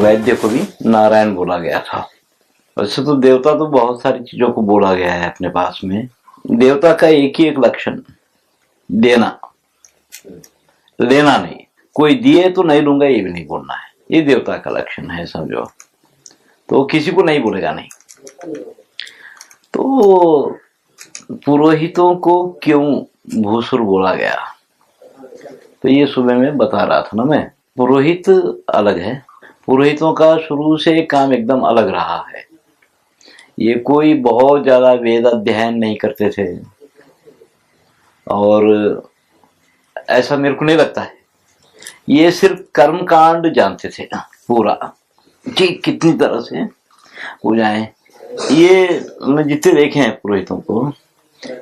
वैद्य को भी नारायण बोला गया था। वैसे तो देवता तो बहुत सारी चीजों को बोला गया है अपने पास में। देवता का एक ही एक लक्षण, देना, लेना नहीं। कोई दिए तो नहीं लूंगा ये भी नहीं बोलना है, ये देवता का लक्षण है समझो। तो किसी को नहीं बोलेगा नहीं। तो पुरोहितों को क्यों भूसुर बोला गया, तो ये सुबह में बता रहा था ना मैं। पुरोहित अलग है, पुरोहितों का शुरू से काम एकदम अलग रहा है। ये कोई बहुत ज्यादा वेद अध्ययन नहीं करते थे, और ऐसा मेरे को नहीं लगता है। ये सिर्फ कर्म कांड जानते थे पूरा, कि कितनी तरह से हो जाए। ये मैं जितने देखे हैं पुरोहितों को,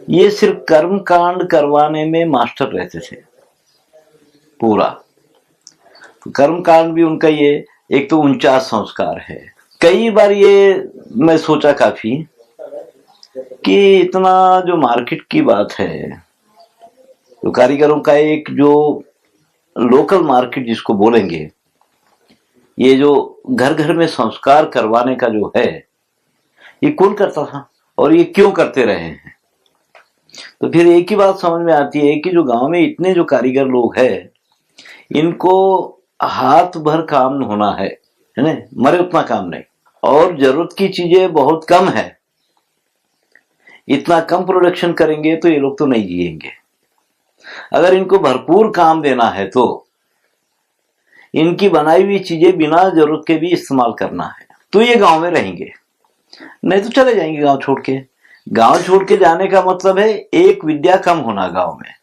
ये सिर्फ कर्म कांड करवाने में मास्टर रहते थे पूरा। तो कर्म कांड भी उनका ये एक तो 49 संस्कार है। कई बार ये मैं सोचा काफी कि इतना जो मार्केट की बात है, तो कारीगरों का एक जो लोकल मार्केट जिसको बोलेंगे, ये जो घर घर में संस्कार करवाने का जो है, ये कौन करता था और ये क्यों करते रहे हैं। तो फिर एक ही बात समझ में आती है कि जो गांव में इतने जो कारीगर लोग हैं, इनको हाथ भर काम होना है ना, मरे उतना काम नहीं, और जरूरत की चीजें बहुत कम है। इतना कम प्रोडक्शन करेंगे तो ये लोग तो नहीं जिएंगे। अगर इनको भरपूर काम देना है तो इनकी बनाई हुई चीजें बिना जरूरत के भी इस्तेमाल करना है, तो ये गांव में रहेंगे, नहीं तो चले जाएंगे गांव छोड़ के। गांव छोड़ के जाने का मतलब है एक विद्या कम होना गांव में,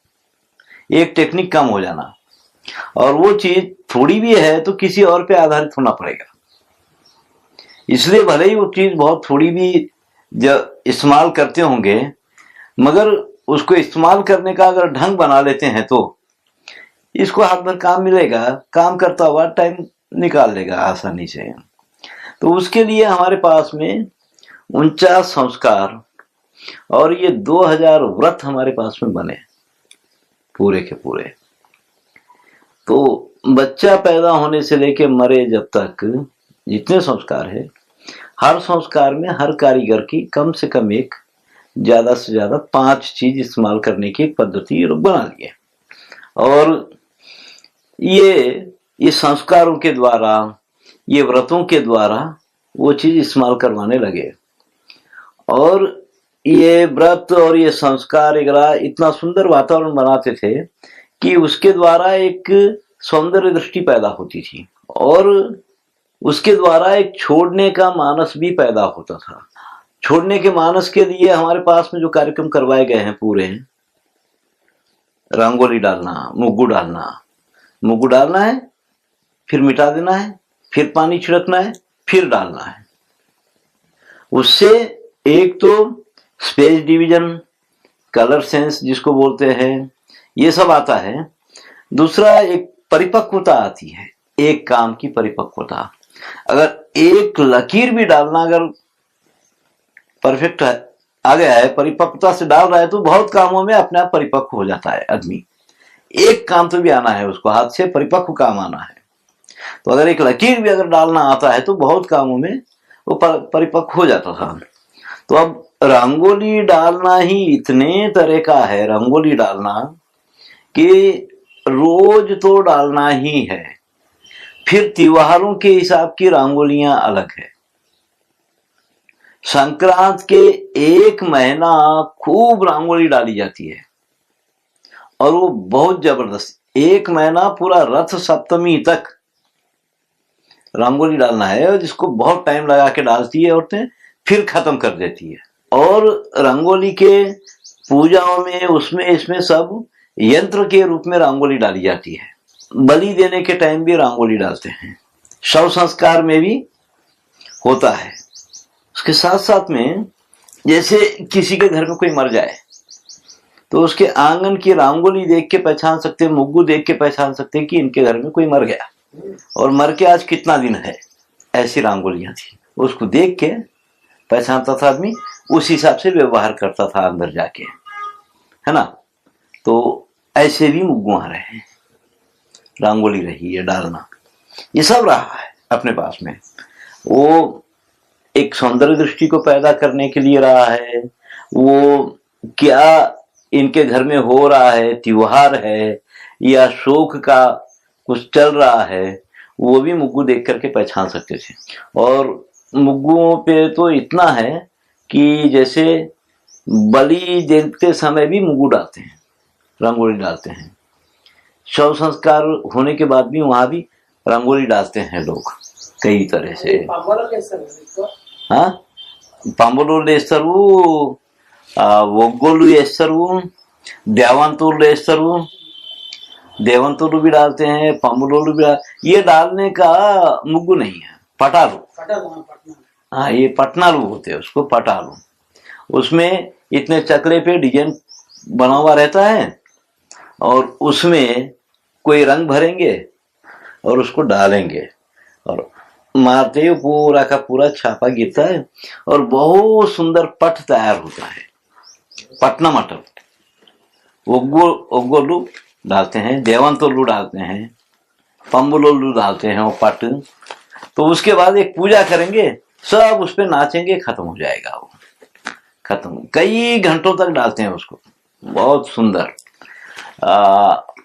एक टेक्निक कम हो जाना, और वो चीज थोड़ी भी है तो किसी और पे आधारित होना पड़ेगा। इसलिए भले ही वो चीज बहुत थोड़ी भी जब इस्तेमाल करते होंगे, मगर उसको इस्तेमाल करने का अगर ढंग बना लेते हैं तो इसको हाथ भर काम मिलेगा, काम करता हुआ टाइम निकाल लेगा आसानी से। तो उसके लिए हमारे पास में 49 संस्कार और ये 2000 व्रत हमारे पास में बने पूरे के पूरे। तो बच्चा पैदा होने से लेके मरे जब तक जितने संस्कार है, हर संस्कार में हर कारीगर की कम से कम एक, ज्यादा से ज्यादा 5 चीज इस्तेमाल करने की एक पद्धति ये लोग बना लिए। और ये संस्कारों के द्वारा, ये व्रतों के द्वारा वो चीज इस्तेमाल करवाने लगे। और ये व्रत और ये संस्कार वगैरह इतना सुंदर वातावरण बनाते थे कि उसके द्वारा एक सौंदर्य दृष्टि पैदा होती थी, और उसके द्वारा एक छोड़ने का मानस भी पैदा होता था। छोड़ने के मानस के लिए हमारे पास में जो कार्यक्रम करवाए गए हैं पूरे, रंगोली डालना, मुग्गू डालना है, फिर मिटा देना है, फिर पानी छिड़कना है, फिर डालना है। उससे एक तो स्पेस डिवीजन, कलर सेंस जिसको बोलते हैं, ये सब आता है। दूसरा एक परिपक्वता आती है, एक काम की परिपक्वता। अगर एक लकीर भी डालना अगर परफेक्ट आ गया है, परिपक्वता से डाल रहा है, तो बहुत कामों में अपने आप परिपक्व हो जाता है आदमी। एक काम तो भी आना है उसको, हाथ से परिपक्व काम आना है। तो अगर एक लकीर भी अगर डालना आता है तो बहुत कामों में वो परिपक्व हो जाता था। तो अब रंगोली डालना ही इतने तरह का है, रंगोली डालना, कि रोज तो डालना ही है। फिर त्योहारों के हिसाब की रंगोलियां अलग है। संक्रांत के 1 महीना खूब रंगोली डाली जाती है, और वो बहुत जबरदस्त 1 महीना पूरा रथ सप्तमी तक रंगोली डालना है, और जिसको बहुत टाइम लगा के डालती है औरतें, फिर खत्म कर देती है। और रंगोली के पूजाओं में, उसमें इसमें सब यंत्र के रूप में रंगोली डाली जाती है। बलि देने के टाइम भी रंगोली डालते हैं, शव संस्कार में भी होता है। उसके साथ साथ में जैसे किसी के घर में कोई मर जाए तो उसके आंगन की रंगोली देख के पहचान सकते हैं, मुग्गू देख के पहचान सकते हैं कि इनके घर में कोई मर गया, और मर के आज कितना दिन है। ऐसी रंगोलियां थी, उसको देख के पहचानता था आदमी, उस हिसाब से व्यवहार करता था अंदर जाके, है ना। तो ऐसे भी मुग्गू आ रहे हैं, रंगोली रही है डालना, ये सब रहा है। अपने पास में, वो एक सौंदर्य दृष्टि को पैदा करने के लिए रहा है, वो क्या इनके घर में हो रहा है, त्योहार है या शोक का कुछ चल रहा है, वो भी मुग्गू देख करके पहचान सकते थे। और मुग्गुओं पे तो इतना है कि जैसे बलि देते समय भी मुग्गू डालते हैं, रंगोली डालते हैं, शव संस्कार होने के बाद भी वहां भी रंगोली डालते हैं लोग कई तरह से। हाँ, पांबोलो लेसरू, वोगोलू एसरू, देवंतुल एसरू, देवंतुलू भी डालते हैं, पांबोलोलू भी ये डालने का मुग्गू नहीं है, पटालू। हाँ, ये पटनालू होते हैं, उसको पटालू। उसमें इतने चकले पे डिजाइन बना हुआ रहता है और उसमें कोई रंग भरेंगे और उसको डालेंगे और मारते ही पूरा का पूरा छापा गिरता है और बहुत सुंदर पट तैयार होता है। पटना मटर, ओगोलू डालते हैं, देवंतोलू डालते हैं, पंबुलोलू डालते हैं वो पट। तो उसके बाद एक पूजा करेंगे, सब उस पर नाचेंगे, खत्म हो जाएगा वो, खत्म। कई घंटों तक डालते हैं उसको, बहुत सुंदर।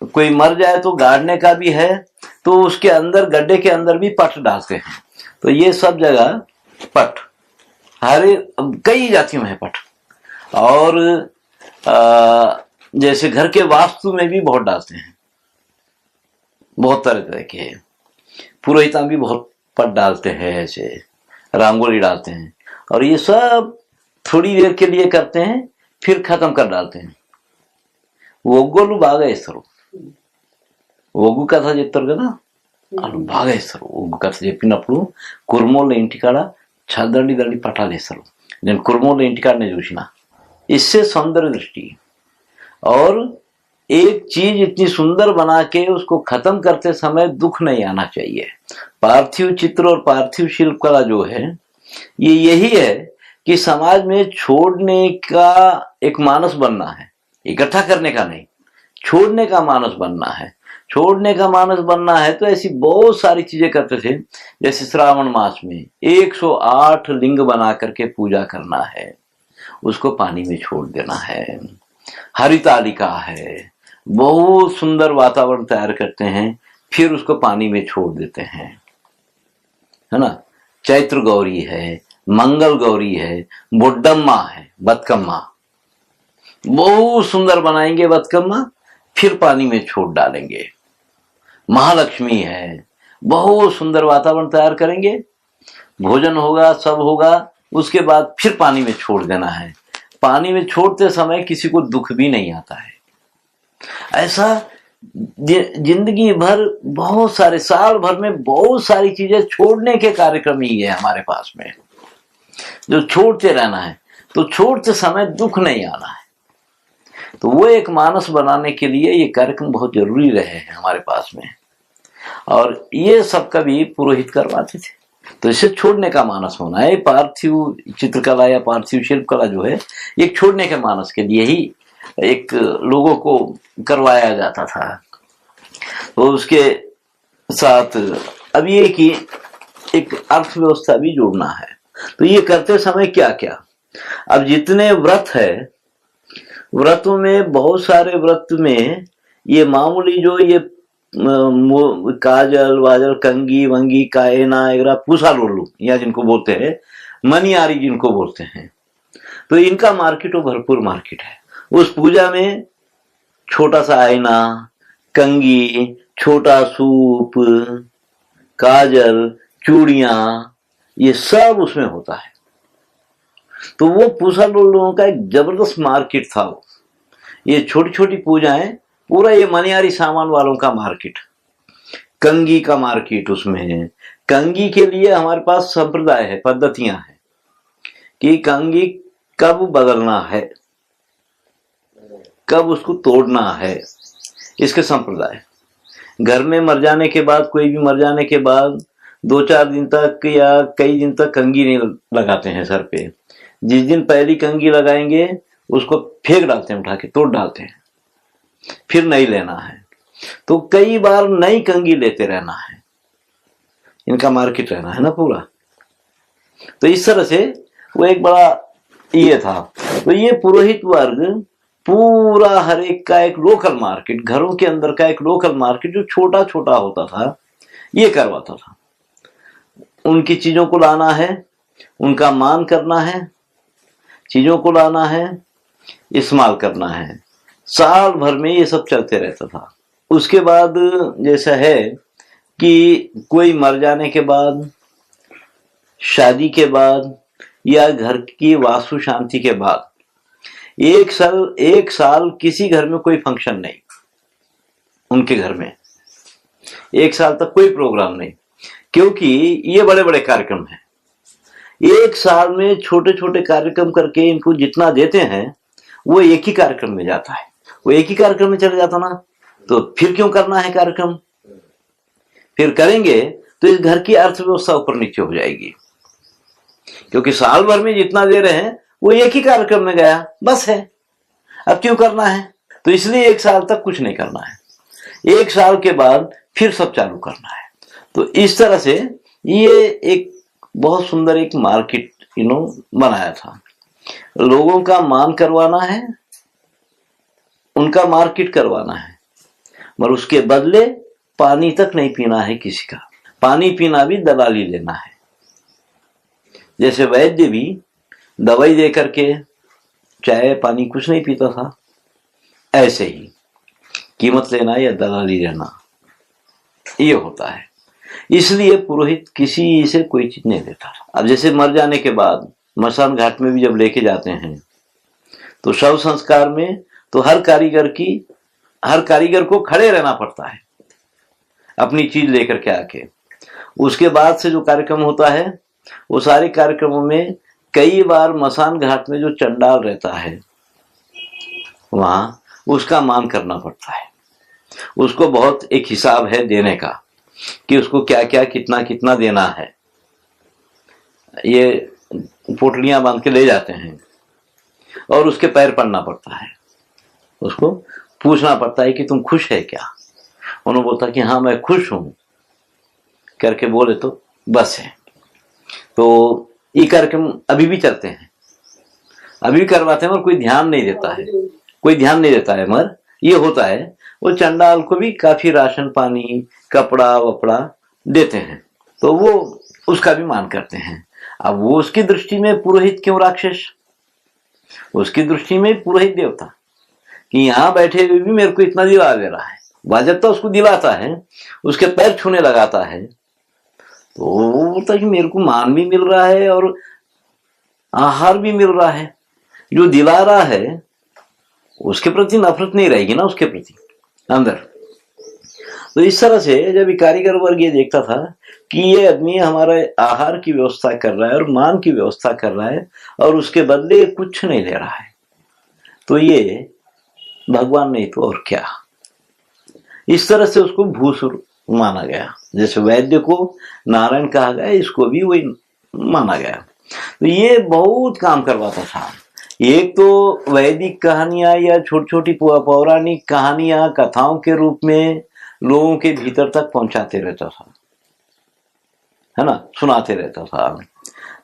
कोई मर जाए तो गाड़ने का भी है, तो उसके अंदर गड्ढे के अंदर भी पट डालते हैं। तो ये सब जगह पट, हर कई जातियों में है पट। और जैसे घर के वास्तु में भी बहुत डालते हैं, बहुत तरह तरह के पुरोहिता भी बहुत पट डालते हैं, ऐसे रंगोली डालते हैं। और ये सब थोड़ी देर के लिए करते हैं, फिर खत्म कर डालते हैं। ಒಗ್ಗೋಲು ಭಾಗ ಹೆಸರು, ఒగ్గు కథ చెప్తారు కదా, వాళ్ళు బాగా వేస్తారు. ఒగ్గు కథ చెప్పినప్పుడు కుర్మోళ్ళ ఇంటికాడ చదండి దండి పటాలు వేస్తారు. నేను కుర్మోళ్ళ ఇంటికాడనే చూసిన. इससे सौंदर्य दृष्टि, और एक चीज इतनी सुंदर बना के उसको खत्म करते समय दुख नहीं आना चाहिए। पार्थिव चित्र और पार्थिव शिल्प कला जो है, ये यही है कि समाज में छोड़ने का एक मानस बनना है, इकट्ठा करने का नहीं, छोड़ने का मानस बनना है। छोड़ने का मानस बनना है तो ऐसी बहुत सारी चीजें करते थे। जैसे श्रावण मास में 108 लिंग बना करके पूजा करना है, उसको पानी में छोड़ देना है। हरितालिका है, बहुत सुंदर वातावरण तैयार करते हैं, फिर उसको पानी में छोड़ देते हैं, है ना। चैत्र गौरी है, मंगल गौरी है, बुड्डम्मा है, बतकम्मा, बहुत सुंदर बनाएंगे बतकम्मा, फिर पानी में छोड़ डालेंगे। महालक्ष्मी है, बहुत सुंदर वातावरण तैयार करेंगे, भोजन होगा, सब होगा, उसके बाद फिर पानी में छोड़ देना है। पानी में छोड़ते समय किसी को दुख भी नहीं आता है। ऐसा जिंदगी भर बहुत सारे, साल भर में बहुत सारी चीजें छोड़ने के कार्यक्रम ही है हमारे पास में, जो छोड़ते रहना है। तो छोड़ते समय दुख नहीं आना है। तो वो एक मानस बनाने के लिए ये कार्यक्रम बहुत जरूरी रहे हैं हमारे पास में, और ये सब कभी पुरोहित करवाते थे। तो इसे छोड़ने का मानस होना है। पार्थिव चित्रकला या पार्थिव शिल्प कला जो है, ये छोड़ने के मानस के लिए ही एक लोगों को करवाया जाता था। तो उसके साथ अब ये कि एक अर्थव्यवस्था भी जोड़ना है। तो ये करते समय क्या क्या, अब जितने व्रत है, व्रतों में बहुत सारे व्रत में ये मामूली जो ये काजल वाजल कंगी वंगी कायना एगरा पूसा लोलू या जिनको बोलते हैं, मनियारी जिनको बोलते हैं, तो इनका मार्केट, वो भरपूर मार्केट है। उस पूजा में छोटा सा आईना, कंगी, छोटा सूप, काजल, चूड़ियां, ये सब उसमें होता है। तो वो पूसा लोगों का एक जबरदस्त मार्केट था वो। ये छोटी छोटी पूजाएं, पूरा ये मनियारी सामान वालों का मार्केट, कंगी का मार्केट उसमें है। कंगी के लिए हमारे पास संप्रदाय है, पद्धतियां हैं कि कंगी कब बदलना है, कब उसको तोड़ना है, इसके संप्रदाय। घर में मर जाने के बाद, कोई भी मर जाने के बाद 2-4 दिन तक या कई दिन तक कंगी नहीं लगाते हैं सर पे। जिस दिन पहली कंगी लगाएंगे उसको फेंक डालते हैं, उठा के तोड़ डालते हैं, फिर नहीं लेना है। तो कई बार नई कंगी लेते रहना है। इनका मार्केट रहना है ना पूरा। तो इस तरह से वो एक बड़ा ये था। तो ये पुरोहित वर्ग पूरा हर एक का एक लोकल मार्केट, घरों के अंदर का एक लोकल मार्केट जो छोटा छोटा होता था, ये करवाता था। उनकी चीजों को लाना है, उनका मान करना है, चीजों को लाना है, इस्तेमाल करना है। साल भर में ये सब चलते रहता था। उसके बाद जैसा है कि कोई मर जाने के बाद, शादी के बाद या घर की वास्तु शांति के बाद एक साल किसी घर में कोई फंक्शन नहीं, उनके घर में एक साल तक कोई प्रोग्राम नहीं, क्योंकि ये बड़े बड़े कार्यक्रम हैं। एक साल में छोटे छोटे कार्यक्रम करके इनको जितना देते हैं वो एक ही कार्यक्रम में जाता है। वो एक ही कार्यक्रम में चले जाता ना, तो फिर क्यों करना है कार्यक्रम? फिर करेंगे तो इस घर की अर्थव्यवस्था ऊपर नीचे हो जाएगी, क्योंकि साल भर में जितना दे रहे हैं वो एक ही कार्यक्रम में गया, बस है। अब क्यों करना है? तो इसलिए एक साल तक कुछ नहीं करना है, एक साल के बाद फिर सब चालू करना है। तो इस तरह से ये एक बहुत सुंदर एक मार्केट बनाया था। लोगों का मान करवाना है, उनका मार्केट करवाना है, मगर उसके बदले पानी तक नहीं पीना है किसी का। पानी पीना भी दलाली लेना है। जैसे वैद्य भी दवाई दे करके चाय पानी कुछ नहीं पीता था, ऐसे ही कीमत लेना या दलाली लेना ये होता है। इसलिए पुरोहित किसी से कोई चीज नहीं देता। अब जैसे मर जाने के बाद मसान घाट में भी जब लेके जाते हैं तो शव संस्कार में तो हर कारीगर को खड़े रहना पड़ता है अपनी चीज लेकर के आके। उसके बाद से जो कार्यक्रम होता है वो सारे कार्यक्रमों में कई बार मसान घाट में जो चंडाल रहता है वहां उसका मान करना पड़ता है। उसको बहुत एक हिसाब है देने का कि उसको क्या क्या कितना कितना देना है। ये पोटलियां बांध के ले जाते हैं और उसके पैर पड़ना पड़ता है, उसको पूछना पड़ता है कि तुम खुश है क्या? उन्होंने बोलता कि हाँ मैं खुश हूं करके बोले तो बस है। तो ये कार्यक्रम अभी भी चलते हैं, अभी भी करवाते हैं, और कोई ध्यान नहीं देता है, मगर ये होता है। वो चंडाल को भी काफी राशन पानी कपड़ा वपड़ा देते हैं, तो वो उसका भी मान करते हैं। अब वो उसकी दृष्टि में पुरोहित क्यों राक्षस? उसकी दृष्टि में पुरोहित देवता, कि यहाँ बैठे हुए भी मेरे को इतना दिला दे रहा है। वाजबता उसको दिलाता है, उसके पैर छूने लगाता है, तो वो बोलता है कि मेरे को मान भी मिल रहा है और आहार भी मिल रहा है। जो दिला रहा है उसके प्रति नफरत नहीं रहेगी ना उसके प्रति अंदर। तो इस तरह से जब कारीगर वर्ग ये देखता था कि ये आदमी हमारे आहार की व्यवस्था कर रहा है और मान की व्यवस्था कर रहा है और उसके बदले कुछ नहीं ले रहा है, तो ये भगवान नहीं तो और क्या। इस तरह से उसको भूसुर माना गया। जैसे वैद्य को नारायण कहा गया, इसको भी वही माना गया। तो ये बहुत काम करवाता था। एक तो वैदिक कहानियां या छोटी छोटी पौराणिक कहानियां कथाओं के रूप में लोगों के भीतर तक पहुंचाते रहता था, है ना, सुनाते रहता था।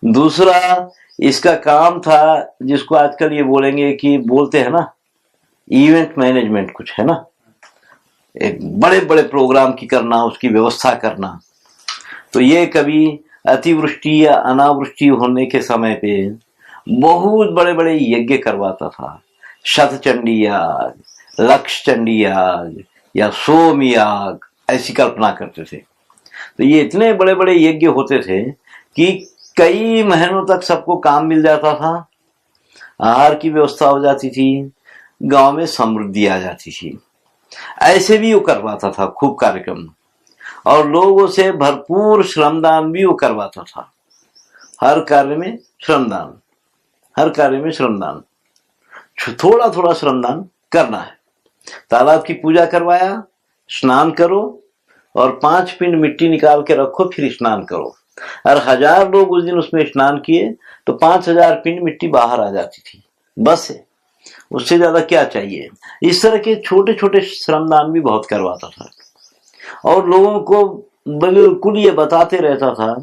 दूसरा इसका काम था जिसको आजकल ये बोलेंगे कि बोलते हैं ना इवेंट मैनेजमेंट, कुछ है ना, एक बड़े बड़े प्रोग्राम की करना, उसकी व्यवस्था करना। तो ये कभी अतिवृष्टि या अनावृष्टि होने के समय पे बहुत बड़े बड़े यज्ञ करवाता था। शतचंडी याग, लक्ष चंडी याग या सोम याग, ऐसी कल्पना करते थे। तो ये इतने बड़े बड़े यज्ञ होते थे कि कई महीनों तक सबको काम मिल जाता था, आहार की व्यवस्था हो जाती थी, गांव में समृद्धि आ जाती थी। ऐसे भी वो करवाता था खूब कार्यक्रम, और लोगों से भरपूर श्रमदान भी वो करवाता था। हर कार्य में श्रमदान, हर कार्य में श्रमदान, थोड़ा थोड़ा श्रमदान करना है। तालाब की पूजा करवाया, स्नान करो और 5 पिंड मिट्टी निकाल के रखो, फिर स्नान करो। और 1000 लोग उस दिन उसमें स्नान किए तो 5000 पिंड मिट्टी बाहर आ जाती थी, बस है, उससे ज्यादा क्या चाहिए। इस तरह के छोटे छोटे श्रमदान भी बहुत करवाता था और लोगों को बिल्कुल ये बताते रहता था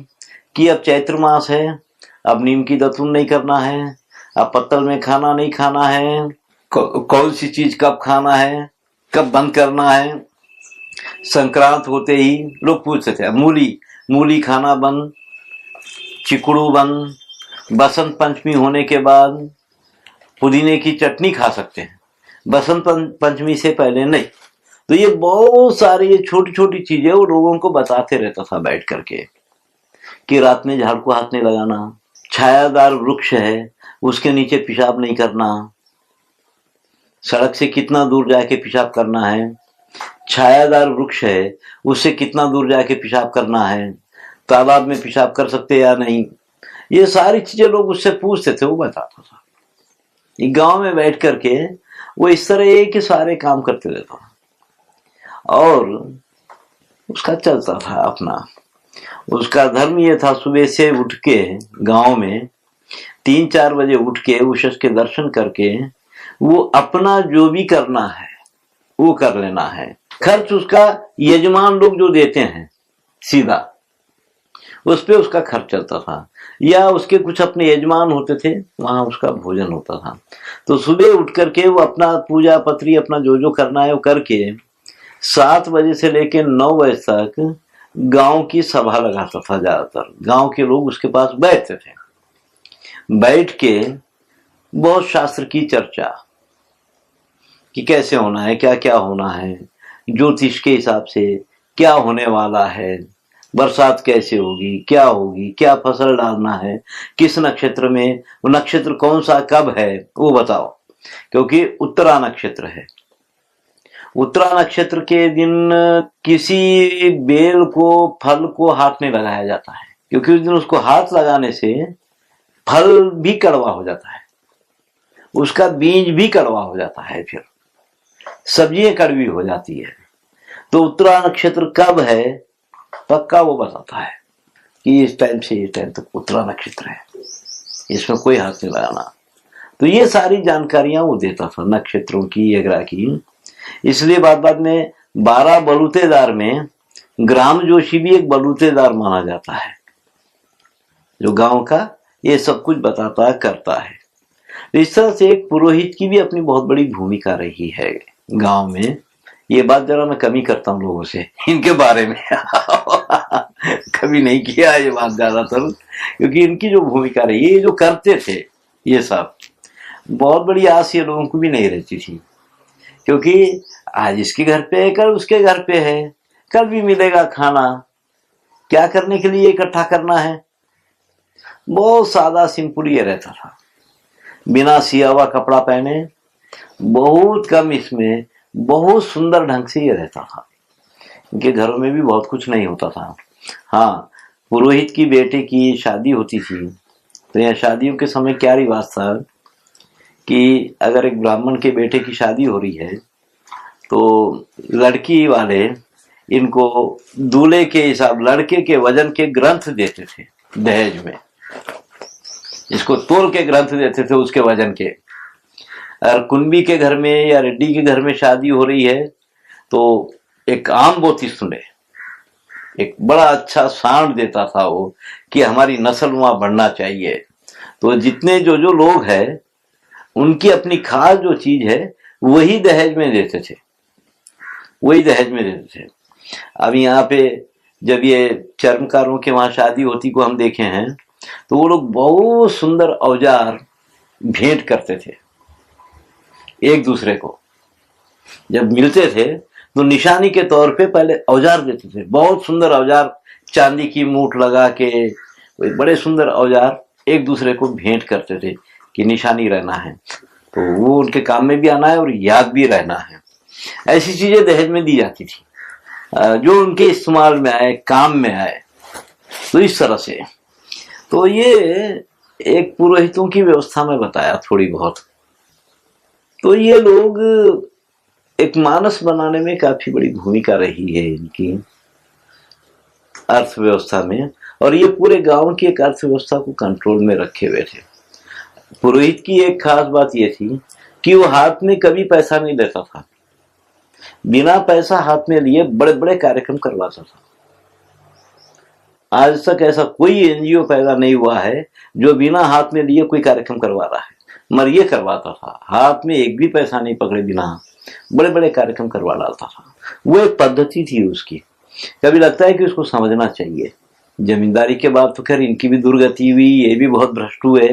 कि अब चैत्र मास है, अब नीम की दतुन नहीं करना है, अब पत्तल में खाना नहीं खाना है, कौन सी चीज कब खाना है, कब बंद करना है। संक्रांत होते ही लोग पूछते थे, मूली खाना बंद, चिकड़ू बंद, बसंत पंचमी होने के बाद पुदीने की चटनी खा सकते हैं, बसंत पंचमी से पहले नहीं। तो ये बहुत सारी ये छोटी छोटी चीजें वो लोगों को बताते रहता था बैठ करके, कि रात में झाड़ को हाथ नहीं लगाना, छायादार वृक्ष है उसके नीचे पेशाब नहीं करना, सड़क से कितना दूर जाके पेशाब करना है, छायादार वृक्ष है उससे कितना दूर जाके पेशाब करना है, तालाब में पेशाब कर सकते या नहीं, ये सारी चीजें लोग उससे पूछते थे, वो बताता था। गांव में बैठ करके वो इस तरह एक ही सारे काम करते रहता और उसका चलता था अपना। उसका धर्म ये था, सुबह से उठ के गांव में 3-4 बजे उठ के उषस के दर्शन करके वो अपना जो भी करना है वो कर लेना है। खर्च उसका यजमान लोग जो देते हैं सीधा उस पे उसका खर्च चलता था, या उसके कुछ अपने यजमान होते थे वहां उसका भोजन होता था। तो सुबह उठ करके वो अपना पूजा पत्री अपना जो जो करना है वो करके 7 बजे से लेकर 9 बजे तक गांव की सभा लगाता था। ज्यादातर गांव के लोग उसके पास बैठते थे, बैठ के बहुत शास्त्र की चर्चा कि कैसे होना है, क्या क्या होना है, ज्योतिष के हिसाब से क्या होने वाला है, बरसात कैसे होगी, क्या फसल डालना है, किस नक्षत्र में, वो नक्षत्र कौन सा कब है वो बताओ, क्योंकि उत्तरा नक्षत्र है। उत्तरा नक्षत्र के दिन किसी बेल को फल को हाथ में लगाया जाता है, क्योंकि उस दिन उसको हाथ लगाने से फल भी कड़वा हो जाता है, उसका बीज भी कड़वा हो जाता है, फिर सब्जियां कड़वी हो जाती है। तो उत्तरा नक्षत्र कब है पक्का वो बताता है कि इस टाइम से इस टाइम तक उत्तरा नक्षत्र है, इसमें कोई हाथ नहीं लगाना। तो ये सारी जानकारियां वो देता था नक्षत्रों की, यग्रा की। इसलिए बाद में 12 बलूतेदार में ग्राम जोशी भी एक बलूतेदार माना जाता है, जो गांव का ये सब कुछ बताता करता है। तो इस तरह से एक पुरोहित की भी अपनी बहुत बड़ी भूमिका रही है गांव में। ये बात जरा मैं कमी करता हूँ लोगों से इनके बारे में कभी नहीं किया ये बात ज्यादातर, क्योंकि इनकी जो भूमिका रही, ये जो करते थे ये सब, बहुत बड़ी आस ये लोगों को भी नहीं रहती थी, क्योंकि आज इसके घर पे है, कल उसके घर पे है, कल भी मिलेगा खाना, क्या करने के लिए इकट्ठा करना है। बहुत सादा सिंपल ये रहता था, बिना सिया हुआ कपड़ा पहने, बहुत कम इसमें, बहुत सुंदर ढंग से ये रहता था। इनके घरों में भी बहुत कुछ नहीं होता था। हाँ, पुरोहित की बेटे की शादी होती थी तो यह शादियों के समय क्या रिवाज था कि अगर एक ब्राह्मण के बेटे की शादी हो रही है तो लड़की वाले इनको दूल्हे के हिसाब, लड़के के वजन के ग्रंथ देते थे दहेज में, इसको तोल के ग्रंथ देते थे उसके वजन के। अगर कुंबी के घर में या रेड्डी के घर में शादी हो रही है तो एक आम बोती सुने, एक बड़ा अच्छा सांड देता था वो कि हमारी नस्ल वहां बढ़ना चाहिए। तो जितने जो जो लोग हैं उनकी अपनी खास जो चीज है वही दहेज में देते थे, वही दहेज में देते थे। अब यहाँ पे जब ये चर्मकारों के वहां शादी होती को हम देखे हैं तो वो लोग बहुत सुंदर औजार भेंट करते थे एक दूसरे को। जब मिलते थे तो निशानी के तौर पे पहले औजार देते थे, बहुत सुंदर औजार, चांदी की मूठ लगा के बड़े सुंदर औजार एक दूसरे को भेंट करते थे कि निशानी रहना है, तो वो उनके काम में भी आना है और याद भी रहना है। ऐसी चीजें दहेज में दी जाती थी जो उनके इस्तेमाल में आए, काम में आए। तो इस तरह से तो ये एक पुरोहितों की व्यवस्था में बताया थोड़ी बहुत। तो ये लोग एक मानस बनाने में काफी बड़ी भूमिका रही है इनकी अर्थव्यवस्था में, और ये पूरे गांव की एक अर्थव्यवस्था को कंट्रोल में रखे हुए थे। पुरोहित की एक खास बात ये थी कि वो हाथ में कभी पैसा नहीं लेता था, बिना पैसा हाथ में लिए बड़े बड़े कार्यक्रम करवाता था। आज तक ऐसा कोई एनजीओ पैदा नहीं हुआ है जो बिना हाथ में लिए कोई कार्यक्रम करवा रहा है। मगर ये करवाता था, हाथ में एक भी पैसा नहीं पकड़े बिना बड़े बड़े कार्यक्रम करवा डालता था। वो एक पद्धति थी उसकी। कभी लगता है कि उसको समझना चाहिए। जमींदारी के बाद तो खैर इनकी भी दुर्गति हुई, ये भी बहुत भ्रष्ट हुए,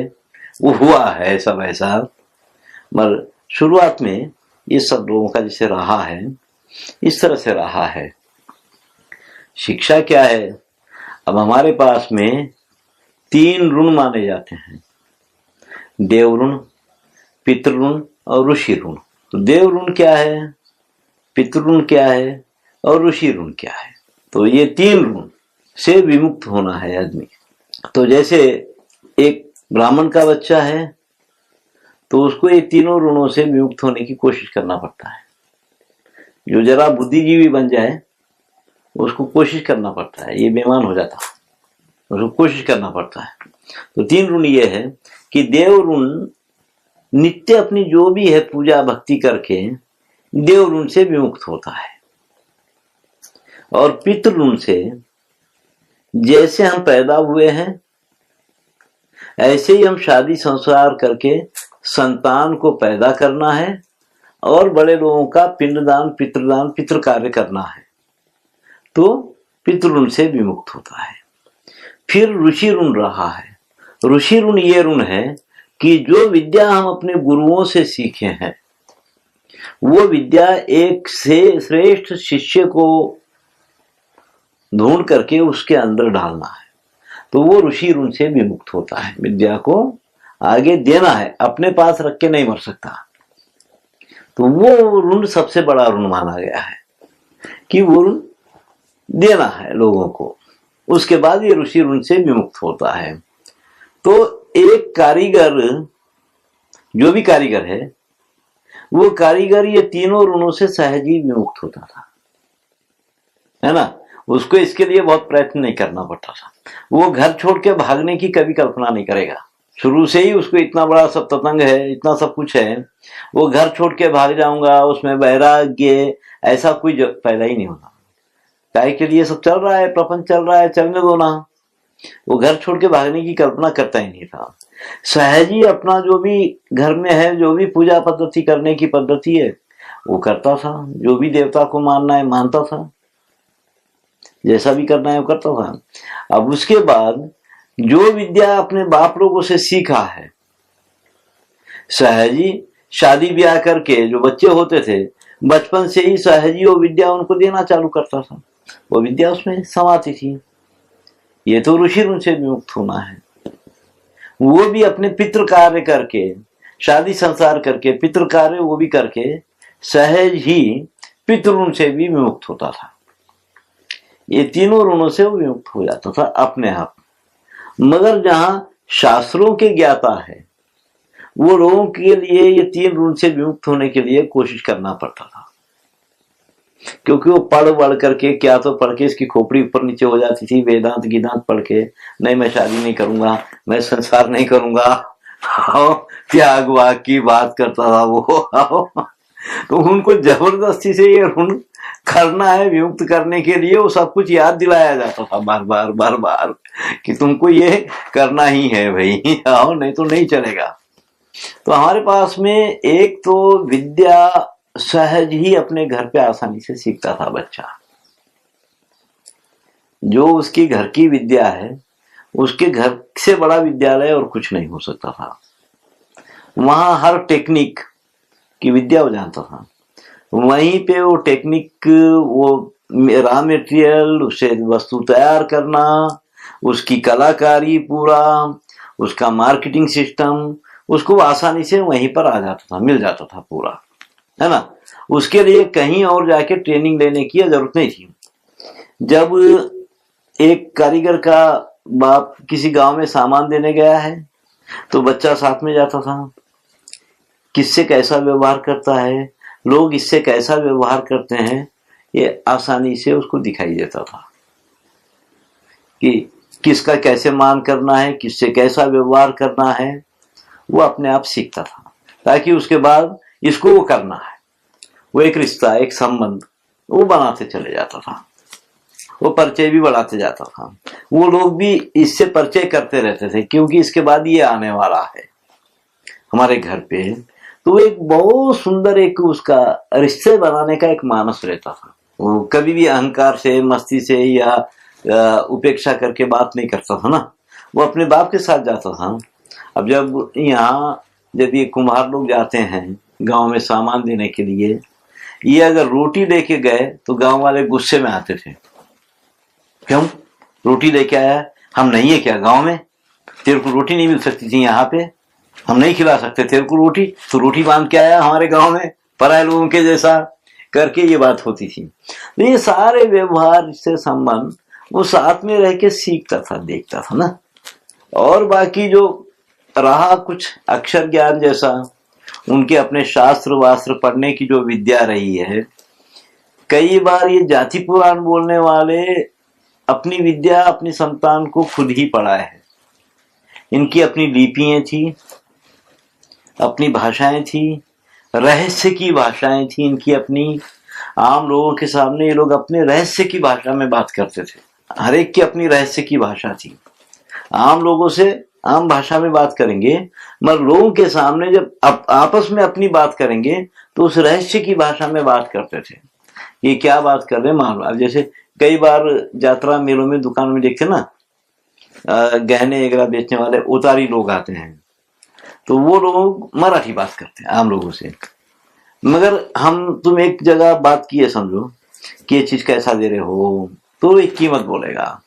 वो हुआ है सब ऐसा। मगर शुरुआत में ये सब लोगों का जैसे रहा है, इस तरह से रहा है। शिक्षा क्या है? अब हमारे पास में 3 ऋण माने जाते हैं, देव ऋण, पितृ ऋण और ऋषि ऋण। तो देव ऋण क्या है, पितृ ऋण क्या है और ऋषि ऋण क्या है? तो ये 3 ऋण से विमुक्त होना है आदमी। तो जैसे एक ब्राह्मण का बच्चा है तो उसको ये तीनों ऋणों से विमुक्त होने की कोशिश करना पड़ता है। जो जरा बुद्धिजीवी बन जाए उसको कोशिश करना पड़ता है, ये बेईमान हो जाता है, उसको कोशिश करना पड़ता है। तो 3 ऋण ये है कि देव ऋण नित्य अपनी जो भी है पूजा भक्ति करके देव ऋण से विमुक्त होता है। और पितृ ऋण से जैसे हम पैदा हुए हैं ऐसे ही हम शादी संसार करके संतान को पैदा करना है और बड़े लोगों का पिंडदान पितृदान पितृ कार्य करना है, तो पितृ ऋण से विमुक्त होता है। फिर ऋषि ऋण रहा है। ऋषि ऋण ये ऋण है कि जो विद्या हम अपने गुरुओं से सीखे हैं वो विद्या एक से श्रेष्ठ शिष्य को ढूंढ करके उसके अंदर डालना है, तो वो ऋषि ऋण से विमुक्त होता है। विद्या को आगे देना है, अपने पास रख के नहीं मर सकता। तो वो ऋण सबसे बड़ा ऋण माना गया है कि वो ऋण देना है लोगों को। उसके बाद ये ऋषि ऋण से विमुक्त होता है। तो एक कारीगर, जो भी कारीगर है वो कारीगर ये तीनों ऋणों से सहज ही विमुक्त होता था, है ना। उसको इसके लिए बहुत प्रयत्न नहीं करना पड़ता था। वो घर छोड़ के भागने की कभी कल्पना नहीं करेगा। शुरू से ही उसको इतना बड़ा सब ततंग है, इतना सब कुछ है, वो घर छोड़ के भाग जाऊंगा, उसमें वैराग्य ऐसा कोई पैदा ही नहीं होता। काय के लिए सब चल रहा है, प्रपंच चल रहा है, चलने दो ना। वो घर छोड़ के भागने की कल्पना करता ही नहीं था। सहज ही अपना जो भी घर में है, जो भी पूजा पद्धति करने की पद्धति है वो करता था। जो भी देवता को मानना है मानता था, जैसा भी करना है वो करता था। अब उसके बाद जो विद्या अपने बाप लोगों से सीखा है, सहज ही शादी ब्याह करके जो बच्चे होते थे बचपन से ही सहज ही वो विद्या उनको देना चालू करता था। वो विद्या उसमें समाती थी। ये तो ऋषि ऋण से विमुक्त होना है। वो भी अपने पितृ कार्य करके, शादी संसार करके, पितृ कार्य वो भी करके सहज ही पितृ ऋण से भी विमुक्त होता था। ये तीनों ऋणों से वो विमुक्त हो जाता था अपने आप। मगर जहां शास्त्रों के ज्ञाता है वो लोगों के लिए ये 3 ऋण से विमुक्त होने के लिए कोशिश करना पड़ता था, क्योंकि वो पढ़ करके, क्या तो पढ़ के इसकी खोपड़ी ऊपर नीचे हो जाती थी, वेदांत गीदांत पढ़ के, नहीं मैं शादी नहीं करूंगा, मैं संसार नहीं करूंगा, त्याग वाग की बात करता था वो। तो उनको जबरदस्ती से ये ऋण करना है, विमुक्त करने के लिए वो सब कुछ याद दिलाया जाता था बार बार कि तुमको ये करना ही है भाई, आओ नहीं तो नहीं चलेगा। तो हमारे पास में एक तो विद्या सहज ही अपने घर पे आसानी से सीखता था बच्चा। जो उसकी घर की विद्या है, उसके घर से बड़ा विद्यालय और कुछ नहीं हो सकता था। वहां हर टेक्निक की विद्या वो जानता था। वहीं पे वो टेक्निक, वो रॉ मटेरियल, उसे वस्तु तैयार करना, उसकी कलाकारी पूरा, उसका मार्केटिंग सिस्टम, उसको आसानी से वहीं पर आ जाता था, मिल जाता था पूरा, है ना। उसके लिए कहीं और जाके ट्रेनिंग लेने की जरूरत नहीं थी। जब एक कारीगर का बाप किसी गांव में सामान देने गया है तो बच्चा साथ में जाता था। किससे कैसा व्यवहार करता है, लोग इससे कैसा व्यवहार करते हैं, ये आसानी से उसको दिखाई देता था कि किसका कैसे मान करना है, किससे कैसा व्यवहार करना है, वो अपने आप सीखता था, ताकि उसके बाद इसको वो करना है, वो एक रिश्ता, एक संबंध वो बनाते चले जाता था। वो परिचय भी बढ़ाते जाता था। वो लोग भी इससे परिचय करते रहते थे, क्योंकि इसके बाद ये आने वाला है हमारे घर पे। तो एक बहुत सुंदर एक उसका रिश्ते बनाने का एक मानस रहता था। वो कभी भी अहंकार से, मस्ती से या उपेक्षा करके बात नहीं करता था ना। वो अपने बाप के साथ जाता था। अब जब ये कुम्हार लोग जाते हैं गांव में सामान देने के लिए, ये अगर रोटी लेके गए तो गांव वाले गुस्से में आते थे। क्यों रोटी लेके आया? हम नहीं है क्या गांव में? तेरे को रोटी नहीं मिल सकती थी यहाँ पे? हम नहीं खिला सकते तेरे को रोटी? तो रोटी बांध के आया हमारे गांव में पराये लोगों के जैसा करके ये बात होती थी। तो ये सारे व्यवहार से संबंध वो साथ में रह के सीखता था, देखता था ना। और बाकी जो रहा कुछ अक्षर ज्ञान जैसा, उनके अपने शास्त्र वास्त्र पढ़ने की जो विद्या रही है, कई बार ये जाति पुराण बोलने वाले अपनी विद्या अपनी संतान को खुद ही पढ़ाए है। इनकी अपनी लिपियां थी, अपनी भाषाएं थी, रहस्य की भाषाएं थी इनकी अपनी। आम लोगों के सामने ये लोग अपने रहस्य की भाषा में बात करते थे। हर एक की अपनी रहस्य की भाषा थी। आम लोगों से आम भाषा में बात करेंगे, मगर लोगों के सामने जब आपस में अपनी बात करेंगे तो उस रहस्य की भाषा में बात करते थे। ये क्या बात कर रहे हैं मालूम? अब जैसे कई बार यात्रा मेलों में दुकान में देखते ना, गहने वगैरह बेचने वाले उतारी लोग आते हैं, तो वो लोग मराठी बात करते हैं आम लोगों से। मगर तुम एक जगह बात किए समझो कि ये चीज कैसा दे रहे हो, तो एक कीमत बोलेगा।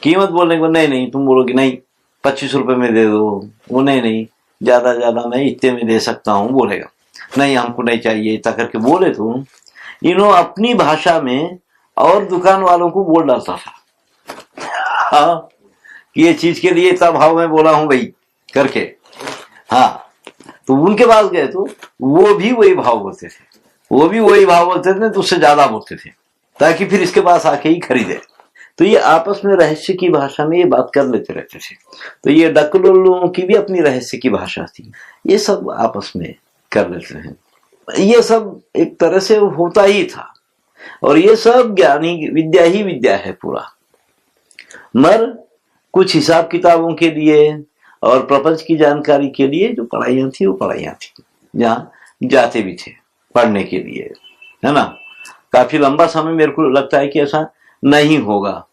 कीमत बोलने के बाद नहीं तुम बोलोगे नहीं 25 रुपए में दे दो, वो नहीं ज्यादा मैं इतने में दे सकता हूँ बोलेगा। नहीं हमको नहीं चाहिए इतना करके बोले तो इन्हों अपनी भाषा में और दुकान वालों को बोल डालता था। हाँ कि ये चीज के लिए इतना भाव में बोला हूं भाई करके। हाँ तो उनके पास गए तो वो भी वही भाव बोलते थे, तो उससे ज्यादा बोलते थे ताकि फिर इसके पास आके ही खरीदे। तो ये आपस में रहस्य की भाषा में ये बात कर लेते रहते थे। तो ये डकलोलों की भी अपनी रहस्य की भाषा थी, ये सब आपस में कर लेते हैं। ये सब एक तरह से होता ही था, और ये सब ज्ञानी विद्या ही विद्या है पूरा। मगर कुछ हिसाब किताबों के लिए और प्रपंच की जानकारी के लिए जो पढ़ाइयां थी वो पढ़ाइयां थी, जहां जाते भी थे पढ़ने के लिए, है ना। काफी लंबा समय मेरे को लगता है कि ऐसा नहीं होगा।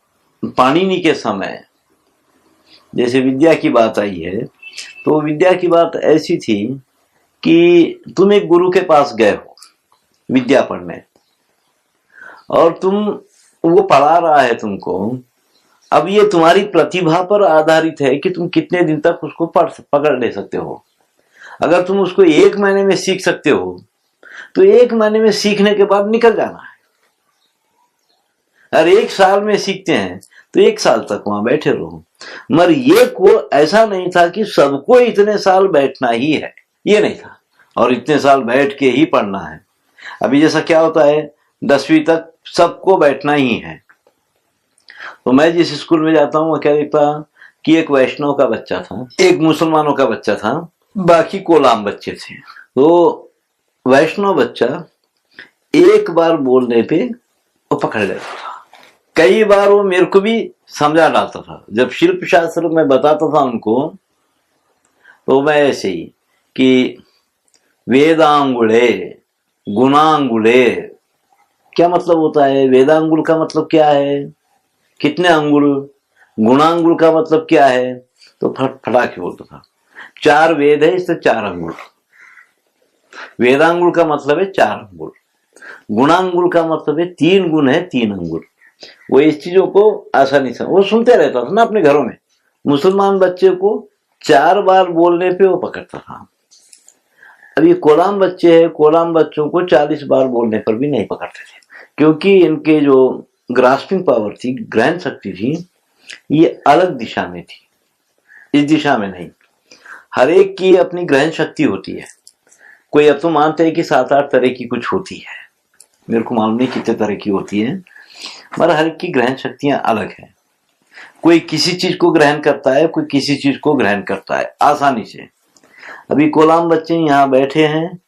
पाणिनि के समय जैसे विद्या की बात आई है, तो विद्या की बात ऐसी थी कि तुम एक गुरु के पास गए हो विद्या पढ़ने, और वो पढ़ा रहा है तुमको। अब ये तुम्हारी प्रतिभा पर आधारित है कि तुम कितने दिन तक उसको पकड़ ले सकते हो। अगर तुम उसको 1 महीने में सीख सकते हो तो 1 महीने में सीखने के बाद निकल जाना है। अगर 1 साल में सीखते हैं तो 1 साल तक वहां बैठे रहो। मगर ये को ऐसा नहीं था कि सबको इतने साल बैठना ही है, ये नहीं था, और इतने साल बैठ के ही पढ़ना है। अभी जैसा क्या होता है 10वीं तक सबको बैठना ही है। तो मैं जिस स्कूल में जाता हूँ, क्या देखता कि एक वैष्णव का बच्चा था, एक मुसलमानों का बच्चा था, बाकी कोलाम बच्चे थे। तो वैष्णव बच्चा एक बार बोलने पे वो पकड़ लेता था। कई बार वो मेरे को भी समझा डालता था। जब शिल्प शास्त्र में बताता था उनको, तो मैं ऐसे ही कि वेदांगुले गुणांगुले, क्या मतलब होता है? वेदांगुल का मतलब क्या है? कितने अंगुल? गुणांगुल का मतलब क्या है? तो फटाके बोलता था 4 वेद है इससे 4 अंगुल। वेदांगुल का मतलब है 4 अंगुल, गुणांगुल का मतलब है 3 गुण है 3 अंगुल। वो इस चीजों को आसानी से वो सुनते रहता था ना अपने घरों में। मुसलमान बच्चे को 4 बार बोलने पे वो पकड़ता था। अब ये कोलाम बच्चे हैं, कोलाम बच्चों को 40 बार बोलने पर भी नहीं पकड़ते थे, क्योंकि इनके जो ग्रास्पिंग पावर थी, ग्रहण शक्ति थी, ये अलग दिशा में थी, इस दिशा में नहीं। हर एक की अपनी ग्रहण शक्ति होती है। कोई अब तो मानते हैं कि 7-8 तरह की कुछ होती है, मेरे को मालूम नहीं कितने तरह की होती है, मगर हर एक की ग्रहण शक्तियां अलग है। कोई किसी चीज को ग्रहण करता है, कोई किसी चीज को ग्रहण करता है आसानी से। अभी कोलाम बच्चे यहाँ बैठे हैं,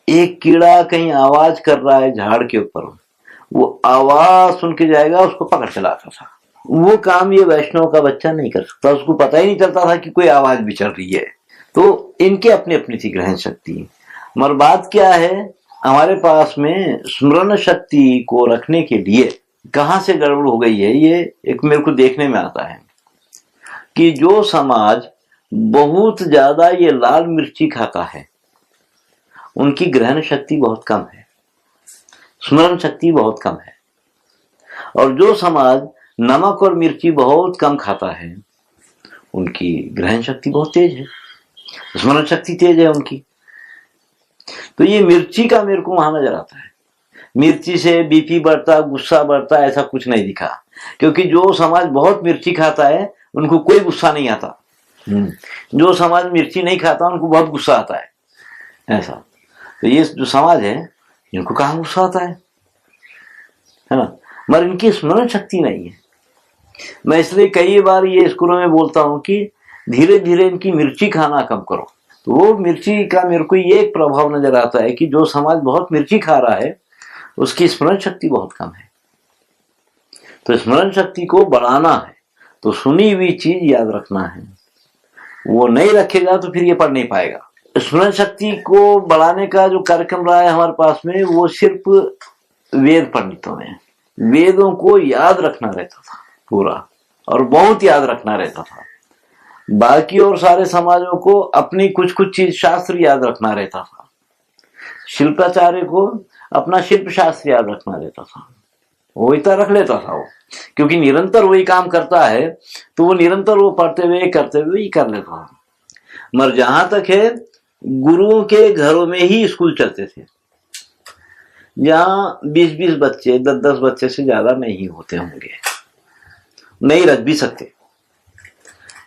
एक कीड़ा कहीं आवाज कर रहा है झाड़ के ऊपर, वो आवाज सुन के जाएगा, उसको पकड़ के लाता था। वो काम ये वैष्णव का बच्चा नहीं कर सकता, उसको पता ही नहीं चलता था कि कोई आवाज भी चल रही है। तो इनकी अपनी अपनी थी ग्रहण शक्ति। मगर बात क्या है, हमारे पास में स्मरण शक्ति को रखने के लिए कहां से गड़बड़ हो गई है, ये एक मेरे को देखने में आता है कि जो समाज बहुत ज्यादा ये लाल मिर्ची खाता है, उनकी ग्रहण शक्ति बहुत कम है, स्मरण शक्ति बहुत कम है। और जो समाज नमक और मिर्ची बहुत कम खाता है, उनकी ग्रहण शक्ति बहुत तेज है, स्मरण शक्ति तेज है उनकी। तो ये मिर्ची का मेरे को वहां नजर आता है। मिर्ची से बीपी बढ़ता, गुस्सा बढ़ता, ऐसा कुछ नहीं दिखा। क्योंकि जो समाज बहुत मिर्ची खाता है उनको कोई गुस्सा नहीं आता, जो समाज मिर्ची नहीं खाता उनको बहुत गुस्सा आता है, ऐसा। तो ये जो समाज है इनको कहाँ गुस्सा आता है ना, मगर इनकी स्मरण शक्ति नहीं है। मैं इसलिए कई बार ये स्कूलों में बोलता हूं कि धीरे धीरे इनकी मिर्ची खाना कम करो। तो वो मिर्ची का मेरे को ये एक प्रभाव नजर आता है कि जो समाज बहुत मिर्ची खा रहा है उसकी स्मरण शक्ति बहुत कम है। तो स्मरण शक्ति को बढ़ाना है तो सुनी हुई चीज याद रखना है, वो नहीं रखेगा तो फिर ये पढ़ नहीं पाएगा। स्मरण शक्ति को बढ़ाने का जो कार्यक्रम रहा है हमारे पास में, वो सिर्फ वेद पंडितों में, वेदों को याद रखना रहता था पूरा, और बहुत याद रखना रहता था। बाकी और सारे समाजों को अपनी कुछ कुछ चीज शास्त्र याद रखना रहता था। शिल्पाचार्य को अपना शिल्प शास्त्र याद रखना रहता था, वो इतना रख लेता था वो, क्योंकि निरंतर वही काम करता है तो वो निरंतर वो पढ़ते हुए करते हुए ही कर लेता था। मगर जहां तक है, गुरुओं के घरों में ही स्कूल चलते थे, जहां 20-20 बच्चे, 10-10 बच्चे से ज्यादा नहीं होते होंगे, नहीं रख भी सकते।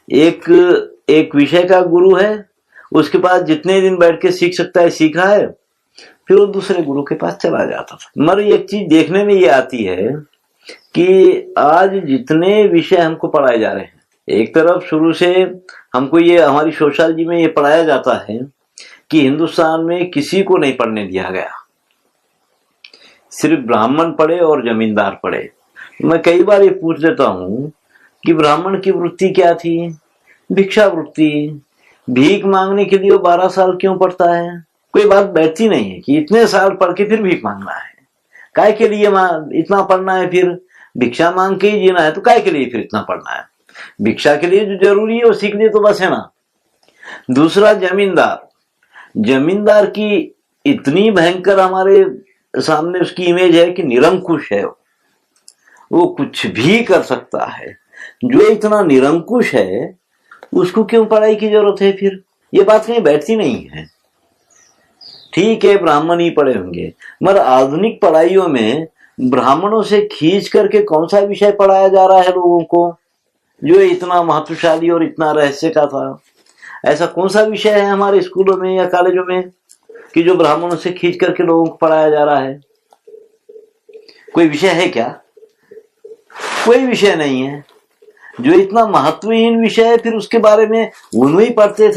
एक विषय का गुरु है, उसके पास जितने दिन बैठ के सीख सकता है सीखा है, फिर वो दूसरे गुरु के पास चला जाता था। मगर एक चीज देखने में ये आती है कि आज जितने विषय हमको पढ़ाए जा रहे हैं, एक तरफ शुरू से हमको ये हमारी सोशियोलॉजी में ये पढ़ाया जाता है कि हिंदुस्तान में किसी को नहीं पढ़ने दिया गया, सिर्फ ब्राह्मण पढ़े और जमींदार पढ़े। मैं कई बार ये पूछ देता हूं कि ब्राह्मण की वृत्ति क्या थी? भिक्षा वृत्ति। भीख मांगने के लिए 12 साल क्यों पढ़ता है? कोई बात बैठती नहीं है कि इतने साल पढ़ के फिर भीख मांगना है, काय के लिए इतना पढ़ना है? फिर भिक्षा मांग के ही जीना है तो काय के लिए फिर इतना पढ़ना है? भिक्षा के लिए जो जरूरी है वो सीख लिए तो बस है ना। दूसरा जमींदार, जमींदार की इतनी भयंकर हमारे सामने उसकी इमेज है कि निरंकुश है, वो कुछ भी कर सकता है। जो इतना निरंकुश है उसको क्यों पढ़ाई की जरूरत है? फिर ये बात कहीं बैठती नहीं है। ठीक है, ब्राह्मण ही पढ़े होंगे, मगर आधुनिक पढ़ाइयों में ब्राह्मणों से खींच करके कौन सा विषय पढ़ाया जा रहा है लोगों को जो इतना महत्वशाली और इतना रहस्य का था? ऐसा कौन सा विषय है हमारे स्कूलों में या कॉलेजों में कि जो ब्राह्मणों से खींच करके लोगों को पढ़ाया जा रहा है? कोई विषय है क्या? कोई विषय नहीं है। जो इतना महत्वहीन विषय है, फिर उसके बारे में उन्हों ही पढ़ते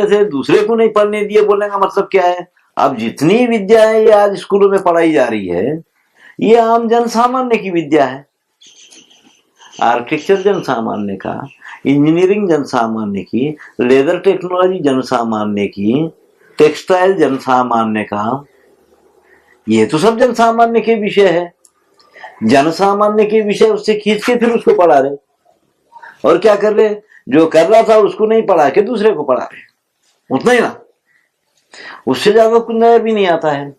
थे, दूसरे को नहीं पढ़ने दिए। बोलने का मतलब क्या है? अब जितनी विद्या है ये आज स्कूलों में पढ़ाई जा रही है, ये आम जन सामान्य की विद्या है। आर्किटेक्चर जन सामान्य का, इंजीनियरिंग जन सामान्य की, लेदर टेक्नोलॉजी जन सामान्य की, टेक्सटाइल जन सामान्य का, ये तो सब जन सामान्य के विषय है। जन सामान्य के विषय उससे खींच के फिर उसको पढ़ा रहे, और क्या कर रहे? जो कर रहा था उसको नहीं पढ़ा के दूसरे को पढ़ा रहे, उतना ही ना, उससे ज्यादा कुछ नया भी नहीं आता है।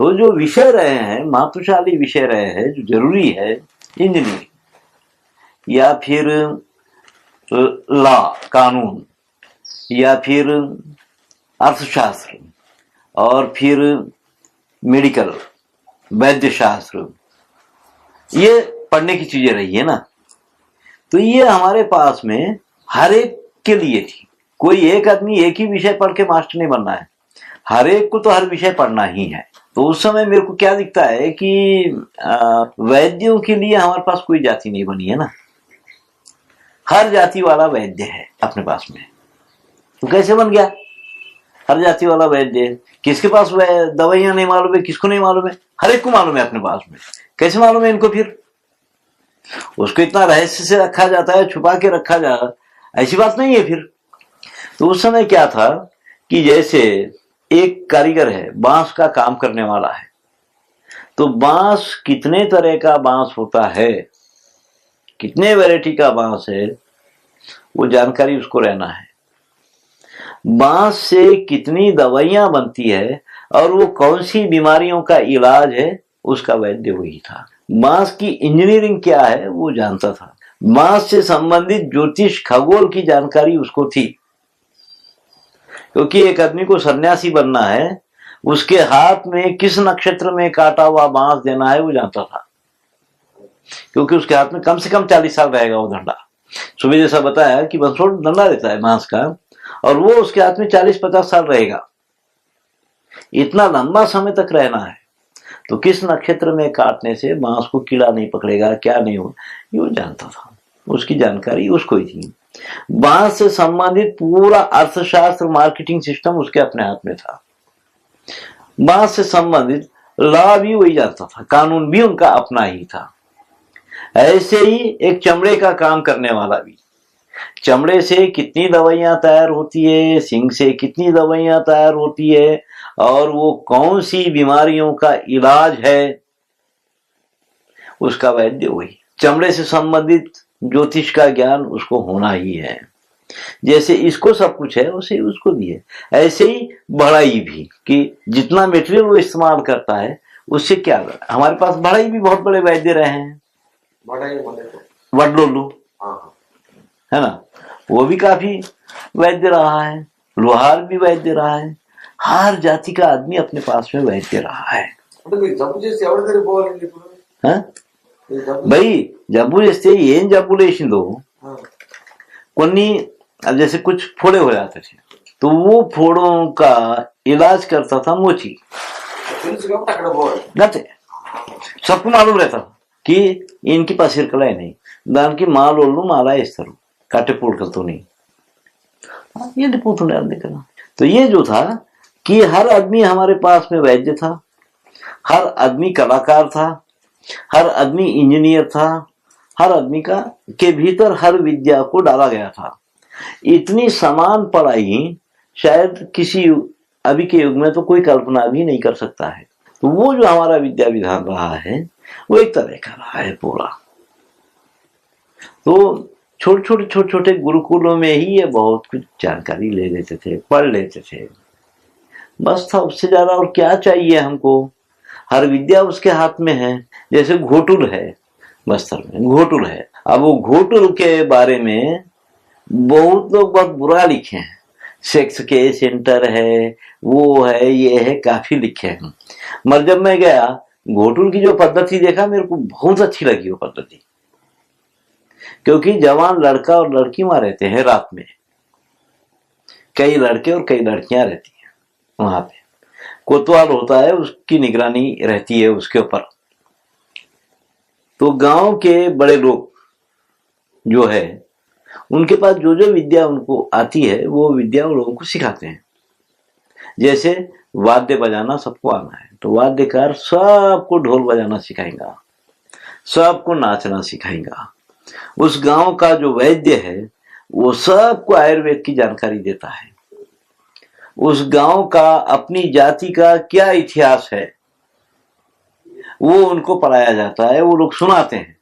तो जो विषय रहे हैं, महत्वशाली विषय रहे हैं, जो जरूरी है, इंजीनियरिंग या फिर लॉ, कानून, या फिर अर्थशास्त्र, और फिर मेडिकल, वैद्य शास्त्र, ये पढ़ने की चीजें रही है ना। तो ये हमारे पास में हर एक के लिए थी। कोई एक आदमी एक ही विषय पढ़ के मास्टर नहीं बनना है, हर एक को तो हर विषय पढ़ना ही है। तो उस समय मेरे को क्या दिखता है कि वैद्यों के लिए हमारे पास कोई जाति नहीं बनी है ना, हर जाति वाला वैद्य है अपने पास में। तो कैसे बन गया हर जाति वाला वैद्य? किसके पास दवाइयां नहीं मालूम है, किसको नहीं मालूम है? हर एक को मालूम है अपने पास में। कैसे मालूम है इनको? फिर उसको इतना रहस्य से रखा जाता है, छुपा के रखा जाता, ऐसी बात नहीं है फिर। तो उस समय क्या था कि जैसे एक कारीगर है, बांस का काम करने वाला है, तो बांस कितने तरह का बांस होता है, कितने वैरायटी का बांस है, वो जानकारी उसको रहना है। बांस से कितनी दवाइयां बनती है और वो कौन सी बीमारियों का इलाज है, उसका वैद्य वही था। बांस की इंजीनियरिंग क्या है वो जानता था। बांस से संबंधित ज्योतिष खगोल की जानकारी उसको थी, क्योंकि एक आदमी को सन्यासी बनना है, उसके हाथ में किस नक्षत्र में काटा हुआ बांस देना है वो जानता था, क्योंकि उसके हाथ में कम से कम 40 साल रहेगा वो डंडा। सुबह जैसा बताया कि बंसोड़ डंडा देता है बांस का, और वो उसके हाथ में 40-50 साल रहेगा, इतना लंबा समय तक रहना है। तो किस नक्षत्र में काटने से बांस को कीड़ा नहीं पकड़ेगा, क्या नहीं हो, ये वो जानता था, उसकी जानकारी उसको ही थी। बांस से संबंधित पूरा अर्थशास्त्र, मार्केटिंग सिस्टम उसके अपने हाथ में था। बांस से संबंधित लॉ भी वही जानता था, कानून भी उनका अपना ही था। ऐसे ही एक चमड़े का काम करने वाला भी, चमड़े से कितनी दवाइयां तैयार होती है, सिंग से कितनी दवाइयां तैयार होती है, और वो कौन सी बीमारियों का इलाज है, उसका वैद्य वही। चमड़े से संबंधित ज्योतिष का ज्ञान उसको होना ही है। जैसे इसको सब कुछ है वैसे उसको भी है। ऐसे ही बढ़ाई भी, कि जितना मेटेरियल वो इस्तेमाल करता है उससे क्या, हमारे पास बढ़ाई भी बहुत बड़े वैद्य रहे हैं, वडलोलू है ना, वो भी काफी वैद्य रहा है, लोहार भी वैद्य रहा है, हर जाति का आदमी अपने पास में वैद्य रहा है। भाई जब्बू जैसे ఏం జబ్బు లేచిందో కొన్ని, जैसे कुछ फोड़े हो जाते थे तो वो फोड़ों का इलाज करता था मोची। सबको मालूम रहता था कि इनकी पास सिरकला नहीं, దానికి మాలోళ్ళు మాలా ఇస్తారు, కట్టెపూడకలతో नहीं, ये पूछने करना। तो ये जो था कि हर आदमी हमारे पास में वैद्य था, हर आदमी कलाकार था, हर आदमी इंजीनियर था, हर आदमी का के भीतर हर विद्या को डाला गया था। इतनी समान पढ़ाई शायद किसी अभी के युग में तो कोई कल्पना भी नहीं कर सकता है। तो वो जो हमारा विद्या विधान रहा है वो एक तरह का रहा है पूरा। तो छोटे छोटे गुरुकुलों में ही ये बहुत कुछ जानकारी ले लेते थे, पढ़ लेते थे, बस था, उससे ज्यादा और क्या चाहिए हमको। हर विद्या उसके हाथ में है। जैसे घोटुल है, बस्तर में घोटुल है। अब वो घोटुल के बारे में बहुत लोग बहुत बुरा लिखे हैं, सेक्स के सेंटर है, वो है, ये है, काफी लिखे हैं। मगर जब मैं गया घोटुल की जो पद्धति देखा, मेरे को बहुत अच्छी लगी वो पद्धति, क्योंकि जवान लड़का और लड़की वहां रहते हैं रात में, कई लड़के और कई लड़कियां रहती हैं वहां पे, कोतवाल होता है, उसकी निगरानी रहती है उसके ऊपर। तो गांव के बड़े लोग जो है उनके पास जो जो विद्या उनको आती है वो विद्या उन लोगों को सिखाते हैं। जैसे वाद्य बजाना सबको आना है, तो वाद्यकार सबको ढोल बजाना सिखाएगा, सबको नाचना सिखाएगा। उस गांव का जो वैद्य है वो सबको आयुर्वेद की जानकारी देता है। उस गांव का अपनी जाति का क्या इतिहास है वो उनको पढ़ाया जाता है, वो लोग सुनाते हैं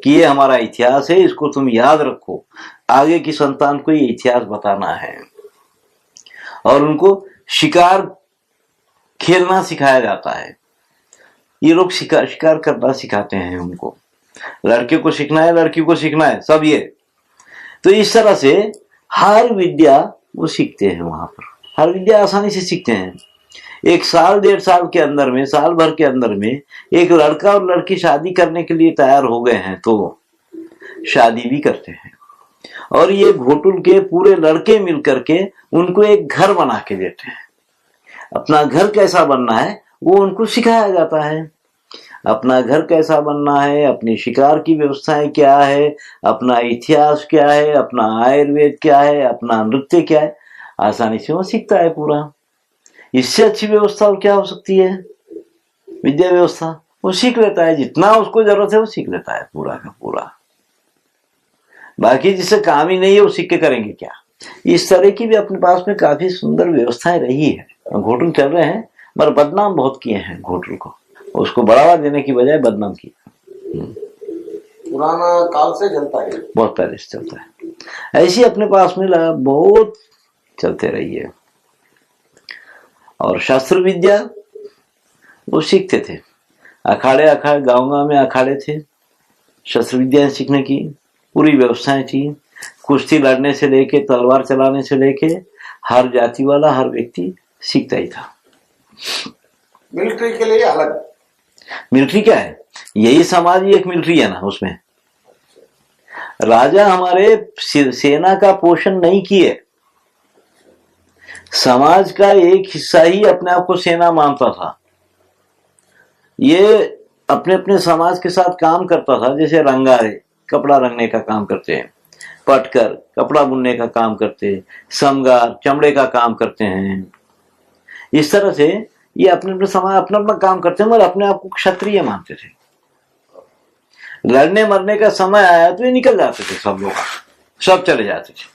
कि ये हमारा इतिहास है, इसको तुम याद रखो, आगे की संतान को ये इतिहास बताना है। और उनको शिकार खेलना सिखाया जाता है, ये लोग शिकार करना सिखाते हैं उनको, लड़के को सीखना है, लड़की को सीखना है, सब ये। तो इस तरह से हर विद्या वो सीखते हैं वहां पर, हर विद्या आसानी से सीखते हैं। एक साल 1.5 साल के अंदर में, साल भर के अंदर में एक लड़का और लड़की शादी करने के लिए तैयार हो गए हैं तो शादी भी करते हैं। और ये घोटुल के पूरे लड़के मिलकर के उनको एक घर बना के देते हैं। अपना घर कैसा बनना है वो उनको सिखाया जाता है। अपना घर कैसा बनना है, अपनी शिकार की व्यवस्थाएं क्या है, अपना इतिहास क्या है, अपना आयुर्वेद क्या है, अपना नृत्य क्या है, आसानी से वो सीखता है पूरा। इससे अच्छी व्यवस्था और क्या हो सकती है? विद्या व्यवस्था वो सीख लेता है, जितना उसको जरूरत है वो सीख लेता है पूरा का पूरा। बाकी जिसे काम ही नहीं है वो सीख के करेंगे क्या। इस तरह की भी अपने पास में काफी सुंदर व्यवस्थाएं रही है। घोटल चल रहे हैं मगर बदनाम बहुत किए हैं घोटल को, उसको बढ़ावा देने की बजाय बदनाम किया। पुराना काल से चलता है, बहुत पहले से चलता है। ऐसी अपने पास में बहुत चलते रही है। और शास्त्र विद्या वो सीखते थे, अखाड़े गांव में अखाड़े थे, शस्त्र विद्या सीखने की पूरी व्यवस्थाएं थी। कुश्ती लड़ने से लेके तलवार चलाने से लेके हर जाति वाला हर व्यक्ति सीखता ही था। मिलिट्री के लिए अलग, मिलिट्री क्या है, यही समाज ही एक मिलिट्री है ना। उसमें राजा हमारे सेना का पोषण नहीं किए, समाज का एक हिस्सा ही अपने आप को सेना मानता था। ये अपने अपने समाज के साथ काम करता था, जैसे रंगारे कपड़ा रंगने का काम करते हैं, पटकर कपड़ा बुनने का काम करते हैं, समगार चमड़े का काम करते हैं। इस तरह से ये अपने अपने समाज अपना अपना काम करते हैं, मगर अपने आप को क्षत्रिय मानते थे। लड़ने मरने का समय आया तो ये निकल जाते थे, सब लोग सब चले जाते थे।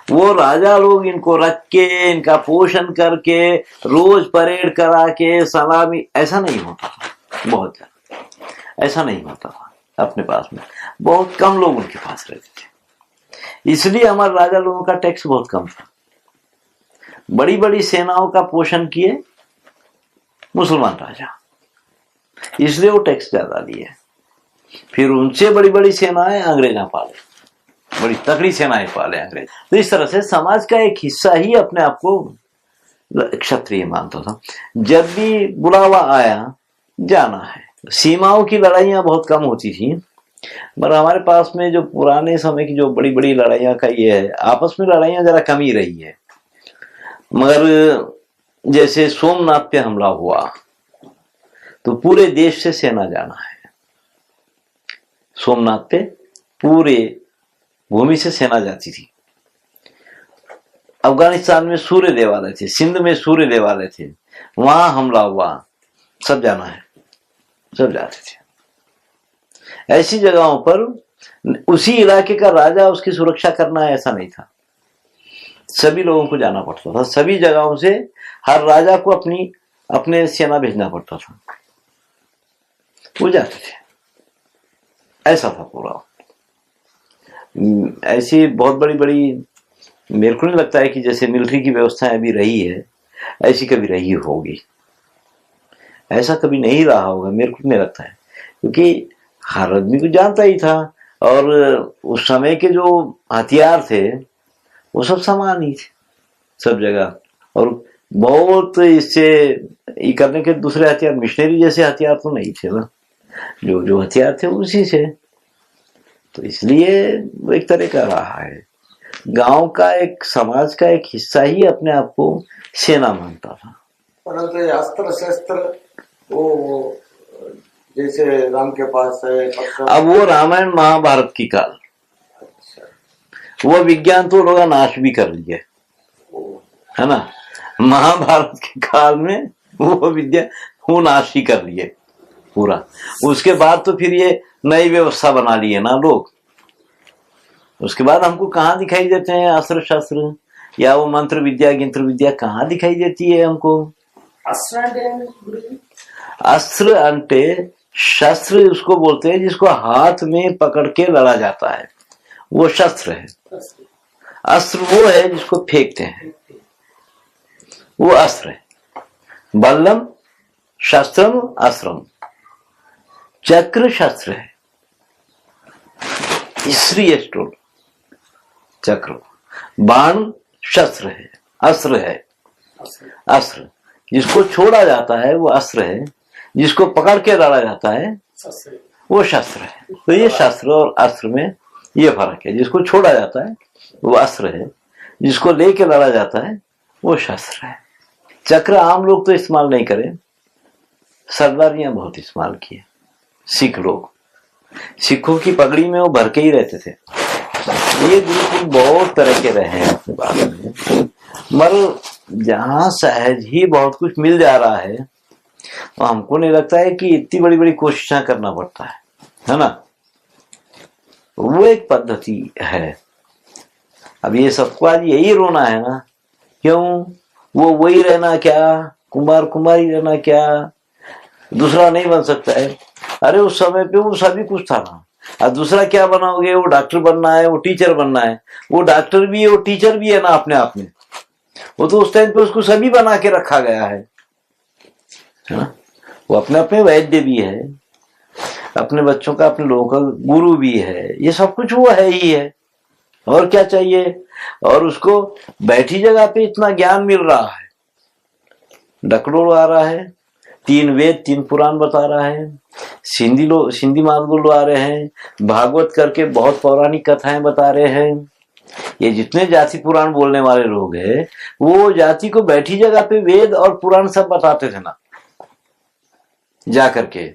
वो राजा लोग इनको रख के इनका पोषण करके रोज परेड करा के सलामी, ऐसा नहीं होता था। बहुत ज्यादा ऐसा नहीं होता था। अपने पास में बहुत कम लोग उनके पास रहते थे, इसलिए हमारे राजा लोगों का टैक्स बहुत कम था। बड़ी बड़ी सेनाओं का पोषण किए मुसलमान राजा, इसलिए वो टैक्स ज्यादा लिए। फिर उनसे बड़ी बड़ी सेनाएं अंग्रेजा पाले, बड़ी तगड़ी सेनाएं पाले अंग्रेज। तो इस तरह से समाज का एक हिस्सा ही अपने आप को क्षत्रिय मानता था। जब भी बुलावा आया जाना है। सीमाओं की लड़ाइयां बहुत कम होती थी, मगर हमारे पास में जो पुराने समय की जो बड़ी बड़ी लड़ाइयां का ये है, आपस में लड़ाइयां जरा कम ही रही है। मगर जैसे सोमनाथ पे हमला हुआ तो पूरे देश से सेना जाना है। सोमनाथ पे पूरे भूमि से सेना जाती थी। अफगानिस्तान में सूर्य देवालय थे, सिंध में सूर्य देवालय थे, वहां हमला हुआ, सब जाना है, सब जाते थे। ऐसी जगहों पर उसी इलाके का राजा उसकी सुरक्षा करना है ऐसा नहीं था, सभी लोगों को जाना पड़ता था। सभी जगहों से हर राजा को अपने सेना भेजना पड़ता था, वो जाते थे। ऐसा था पूरा। ऐसी बहुत बड़ी बड़ी, मेरे को नहीं लगता है कि जैसे मिलिट्री की व्यवस्था अभी रही है ऐसी कभी रही होगी। ऐसा कभी नहीं रहा होगा, मेरे को नहीं लगता है, क्योंकि हर आदमी को जानता ही था। और उस समय के जो हथियार थे वो सब समान ही थे सब जगह। और बहुत इससे ये करने के दूसरे हथियार, मिशनरी जैसे हथियार तो नहीं थे ना, जो हथियार थे उसी से। तो इसलिए वो एक तरह का रहा है। गांव का एक समाज का एक हिस्सा ही अपने आप को सेना मानता था। परंतु अस्त्र शस्त्र वो जैसे राम के पास है, अब वो रामायण महाभारत की काल, वो विज्ञान तो लोग नाश भी कर लिए है ना। महाभारत के काल में वो विद्या वो नाश ही कर लिए पूरा। उसके बाद तो फिर ये नई व्यवस्था बना ली है ना लोग। उसके बाद हमको कहाँ दिखाई देते हैं अस्त्र शस्त्र या वो मंत्र विद्या गिंत्र विद्या, कहाँ दिखाई देती है हमको। अस्त्र अंटे शस्त्र उसको बोलते हैं जिसको हाथ में पकड़ के लड़ा जाता है, वो शस्त्र है। अस्त्र वो है जिसको फेंकते हैं, वो अस्त्र है। बल्लम शस्त्रम अस्त्रम, चक्र शस्त्र है, स्त्री स्टोल चक्र। बाण शस्त्र है, अस्त्र है। अस्त्र जिसको छोड़ा जाता है वो अस्त्र है, जिसको पकड़ के लड़ा जाता है वो शस्त्र है। तो ये शस्त्र और अस्त्र में ये फर्क है। जिसको छोड़ा जाता है वो अस्त्र है, जिसको लेके लड़ा जाता है वो शस्त्र है। चक्र आम लोग तो इस्तेमाल नहीं करें, सरदारियां बहुत इस्तेमाल किए सिख लोग। सिखों की पगड़ी में वो भर के ही रहते थे। ये गुरुकुल बहुत तरह के रहे हैं अपने बारे में, मगर जहां सहज ही बहुत कुछ मिल जा रहा है तो हमको नहीं लगता है कि इतनी बड़ी बड़ी कोशिशें करना पड़ता है ना। वो एक पद्धति है। अब ये सबको आज यही रोना है ना, क्यों? वो वही रहना क्या, कुमार कुमारी रहना क्या, दूसरा नहीं बन सकता है। अरे उस समय पे वो सभी कुछ था ना। अब दूसरा क्या बनाओगे? वो डॉक्टर बनना है, वो टीचर बनना है। वो डॉक्टर भी है, वो टीचर भी है ना अपने आप में। वो तो उस टाइम पे उसको सभी बना के रखा गया है ना। वो अपने अपने वैद्य भी है, अपने बच्चों का, अपने लोगों का गुरु भी है। ये सब कुछ वो है ही है, और क्या चाहिए? और उसको बैठी जगह पे इतना ज्ञान मिल रहा है, डकड़ों आ रहा है, 3 वेद 3 पुराण बता रहा है, सिंधी मालगुल आ रहे हैं, भागवत करके बहुत पौराणिक कथाएं बता रहे हैं। ये जितने जाति पुराण बोलने वाले लोग हैं, वो जाति को बैठी जगह पे वेद और पुराण सब बताते थे ना, जा करके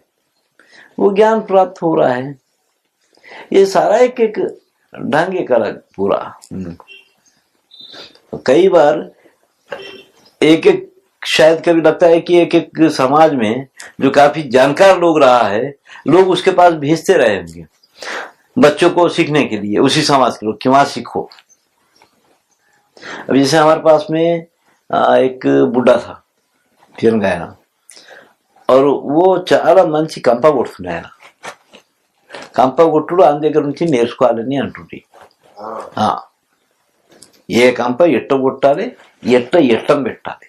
वो ज्ञान प्राप्त हो रहा है। ये सारा एक एक ढंग एक अलग पूरा। तो कई बार एक एक शायद कभी लगता है कि एक एक समाज में जो काफी जानकार लोग रहा है, लोग उसके पास भेजते रहे होंगे बच्चों को सीखने के लिए, उसी समाज के लोग कि वहां सीखो। अब जैसे हमारे पास में एक बुढ़ा था फिर गया ना, और वो చాలా మంచి కంప కొడుతున్నాయి ఆయన. కంప కొట్టుడు ఆయన దగ్గర నుంచి నేర్చుకోవాలని అంటుంది. ఏ కంప ఎట్ట కొట్టాలి, ఎట్టం పెట్టాలి,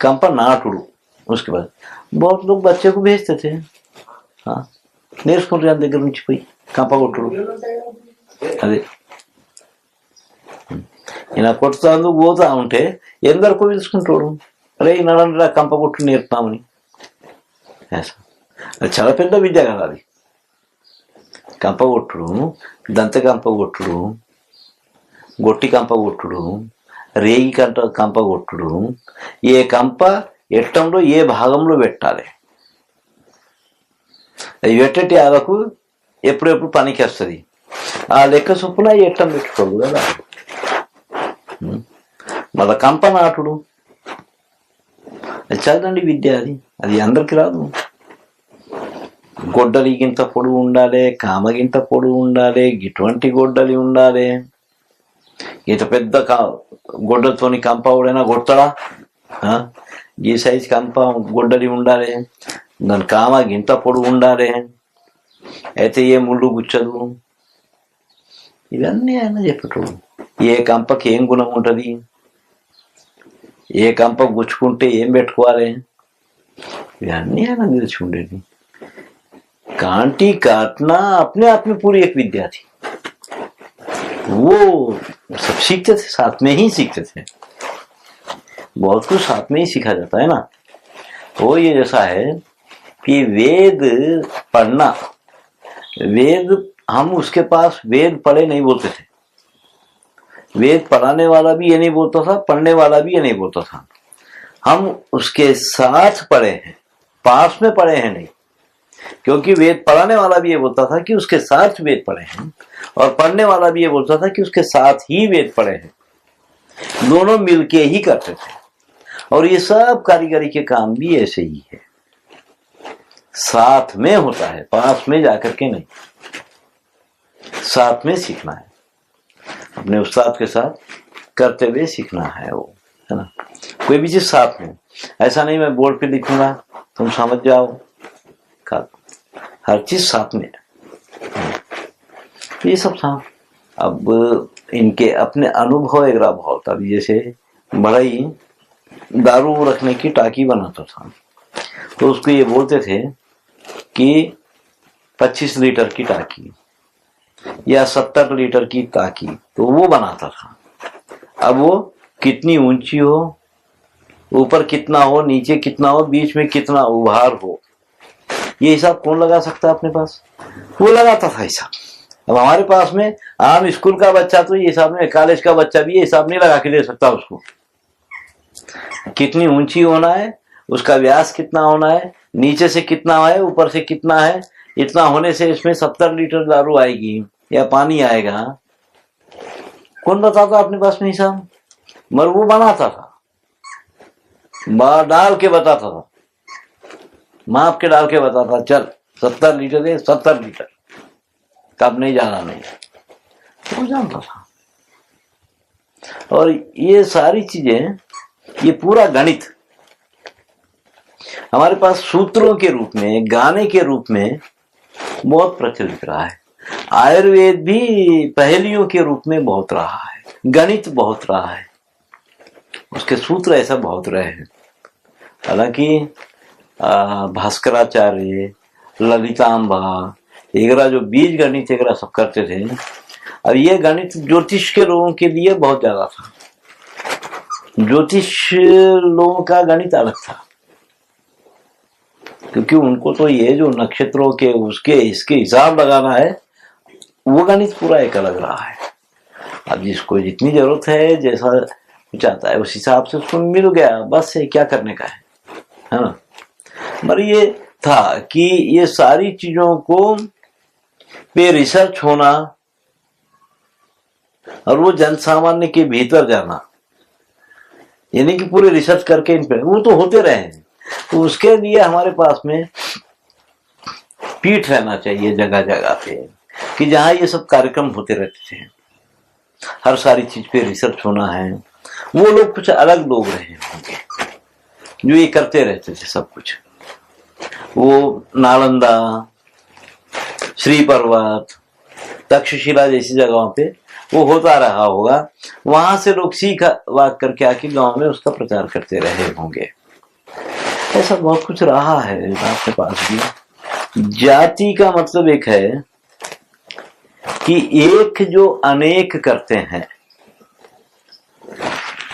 कंपा नाटुड़ू। उसके बाद बहुत लोग बच्चे को भेजते थे, हाँ నేర్చుకుంటారు దగ్గర నుంచి పోయి కంప కొట్టుడు. అదే ఇలా కొట్టుతాందుకు పోతా ఉంటే ఎందరికో పిలుచుకుంటాడు, అరే నడంరా కంప కొట్టు నేర్పుతామని. అది చాలా పెద్ద విద్య కదా అది. కంప కొట్టుడు, దంత కంప కొట్టుడు, గొట్టి కంప కొట్టుడు, రేగి కంప కొట్టుడు, ఏ కంప ఎట్టంలో ఏ భాగంలో పెట్టాలి, అది పెట్టేటి ఆలకు ఎప్పుడెప్పుడు పనికి వస్తుంది, ఆ లెక్క చొప్పున ఎట్టం పెట్టుకోడు కదా. మళ్ళా కంప నాటుడు అది చదవండి విద్య. అది అందరికి రాదు. గొడ్డలి గింత పొడుగు ఉండాలి, కామగింత పొడుగు ఉండాలి, ఇటువంటి గొడ్డలి ఉండాలి. ఇంత పెద్ద గొడ్డలతోని కంప ఎవడైనా కొడతాడా? ఈ సైజ్ కంప గొడ్డలి ఉండాలి, దాని కామ గింత పొడుగు ఉండాలి, అయితే ఏ ముళ్ళు గుచ్చదు. ఇవన్నీ ఆయన చెప్పేటోడు. ఏ కంపకి ఏం గుణం ఉంటుంది, ఏ కంప గుచ్చుకుంటే ఏం పెట్టుకోవాలి, ఇవన్నీ ఆయన తెలిసి ఉండేది. कांटी काटना अपने आप में पूरी एक विद्या थी. वो सब सीखते थे, साथ में ही सीखते थे. बहुत कुछ साथ में ही सीखा जाता है ना. तो ये जैसा है कि वेद पढ़ना, वेद हम उसके पास वेद पढ़े नहीं बोलते थे. वेद पढ़ाने वाला भी ये नहीं बोलता था, पढ़ने वाला भी ये नहीं बोलता था. हम उसके साथ पढ़े हैं, पास में पढ़े हैं नहीं. क्योंकि वेद पढ़ाने वाला भी ये बोलता था कि उसके साथ वेद पढ़े हैं, और पढ़ने वाला भी ये बोलता था कि उसके साथ ही वेद पढ़े हैं. दोनों मिलके ही करते थे. और ये सब कारीगरी के काम भी ऐसे ही है, साथ में होता है, पास में जाकर के नहीं. साथ में सीखना है, अपने उस्ताद के साथ करते हुए सीखना है, वो है ना. कोई भी चीज साथ में, ऐसा नहीं मैं बोर्ड पे लिखूंगा तुम समझ जाओ, हर चीज साथ में. ये सब था. अब इनके अपने अनुभव एक भाव था. जैसे बड़ाई दारू रखने की टाकी बनाता था, तो उसको ये बोलते थे कि 25 लीटर की टाकी या 70 लीटर की टाकी, तो वो बनाता था. अब वो कितनी ऊंची हो, ऊपर कितना हो, नीचे कितना हो, बीच में कितना उभार हो, ये हिसाब कौन लगा सकता है अपने पास? वो लगाता था हिसाब. अब हमारे पास में आम स्कूल का बच्चा तो ये हिसाब नहीं, कॉलेज का बच्चा भी ये हिसाब नहीं लगा के दे सकता. उसको कितनी ऊंची होना है, उसका व्यास कितना होना है, नीचे से कितना है, ऊपर से कितना है, इतना होने से इसमें 70 लीटर दारू आएगी या पानी आएगा. कौन बताता अपने पास में हिसाब? मगर वो बनाता था. डाल के बताता था, माप के डाल के बताता, चल 70 लीटर है, 70 लीटर, कब नहीं जाना नहीं, वो जानता था। और ये सारी चीजें, ये पूरा गणित हमारे पास सूत्रों के रूप में, गाने के रूप में बहुत प्रचलित रहा है। आयुर्वेद भी पहेलियों के रूप में बहुत रहा है, गणित बहुत रहा है, उसके सूत्र ऐसा बहुत रहे हैं। हालांकि भास्कराचार्य, ललितांबा एगरा जो बीज गणित एगरा सब करते थे, अब ये गणित ज्योतिष के लोगों के लिए बहुत ज्यादा था। ज्योतिष लोगों का गणित अलग था, क्योंकि उनको तो ये जो नक्षत्रों के उसके इसके हिसाब लगाना है, वो गणित पूरा एक अलग रहा है। अब जिसको जितनी जरूरत है, जैसा चाहता है उस हिसाब से उसको मिल गया, बस ये क्या करने का है ना। मगर ये था कि ये सारी चीजों को पे रिसर्च होना और वो जन सामान्य के भीतर जाना, यानी कि पूरे रिसर्च करके इन पे, वो तो होते रहे हैं। तो उसके लिए हमारे पास में पीठ रहना चाहिए जगह जगह पे, कि जहां ये सब कार्यक्रम होते रहते थे, हर सारी चीज पे रिसर्च होना है। वो लोग कुछ अलग लोग रहे होंगे जो ये करते रहते थे सब कुछ। वो नालंदा, श्री पर्वत, तक्षशिला जैसी जगहों पे वो होता रहा होगा, वहां से लोग सीख वाक करके आके गांव में उसका प्रचार करते रहे होंगे। ऐसा बहुत कुछ रहा है आपके पास भी। जाति का मतलब एक है कि एक जो अनेक करते हैं,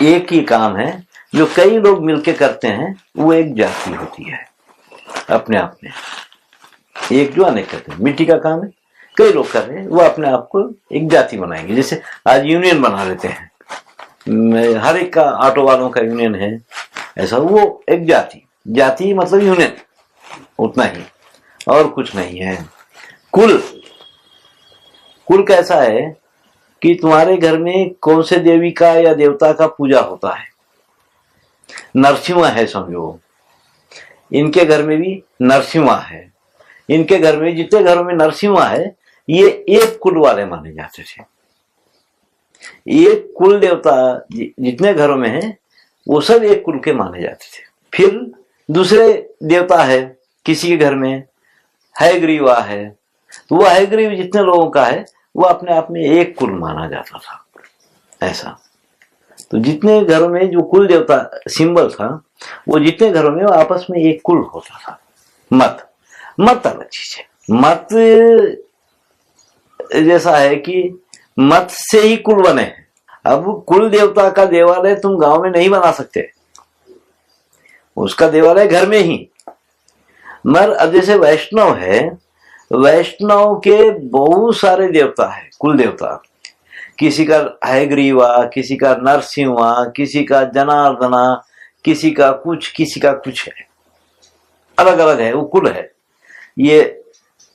एक ही काम है जो कई लोग मिलके करते हैं, वो एक जाति होती है अपने आप में। एक जो अनेक करते हैं, मिट्टी का काम है कई लोग कर रहे हैं, वो अपने आप को एक जाति बनाएंगे। जैसे आज यूनियन बना लेते हैं, हर एक का, ऑटो वालों का यूनियन है, ऐसा वो एक जाति। जाति मतलब यूनियन, उतना ही और कुछ नहीं है। कुल, कुल कैसा है कि तुम्हारे घर में कौन से देवी का या देवता का पूजा होता है। नरसिम्हा है समझो, इनके घर में भी नरसिम्हा है, इनके घर में जितने घरों में नरसिम्हा है, ये एक कुल वाले माने जाते थे। एक कुल देवता जितने घरों में है, वो सब एक कुल के माने जाते थे। फिर दूसरे देवता है, किसी के घर में हयग्रीवा है, तो वो हयग्रीव जितने लोगों का है, वो अपने आप में एक कुल माना जाता था। ऐसा तो जितने घरों में जो कुल देवता सिंबल था, वो जितने घरों में वो आपस में एक कुल होता था। मत, मत अलग चीज है। मत जैसा है कि मत से ही कुल बने हैं। अब कुल देवता का देवालय तुम गांव में नहीं बना सकते, उसका देवालय घर में ही। मगर अब जैसे वैष्णव है, वैष्णव के बहुत सारे देवता है, कुल देवता। किसी का हयग्रीवा, किसी का नरसिम्हा, किसी का जनार्दना, किसी का कुछ है, अलग अलग है, वो कुल है ये।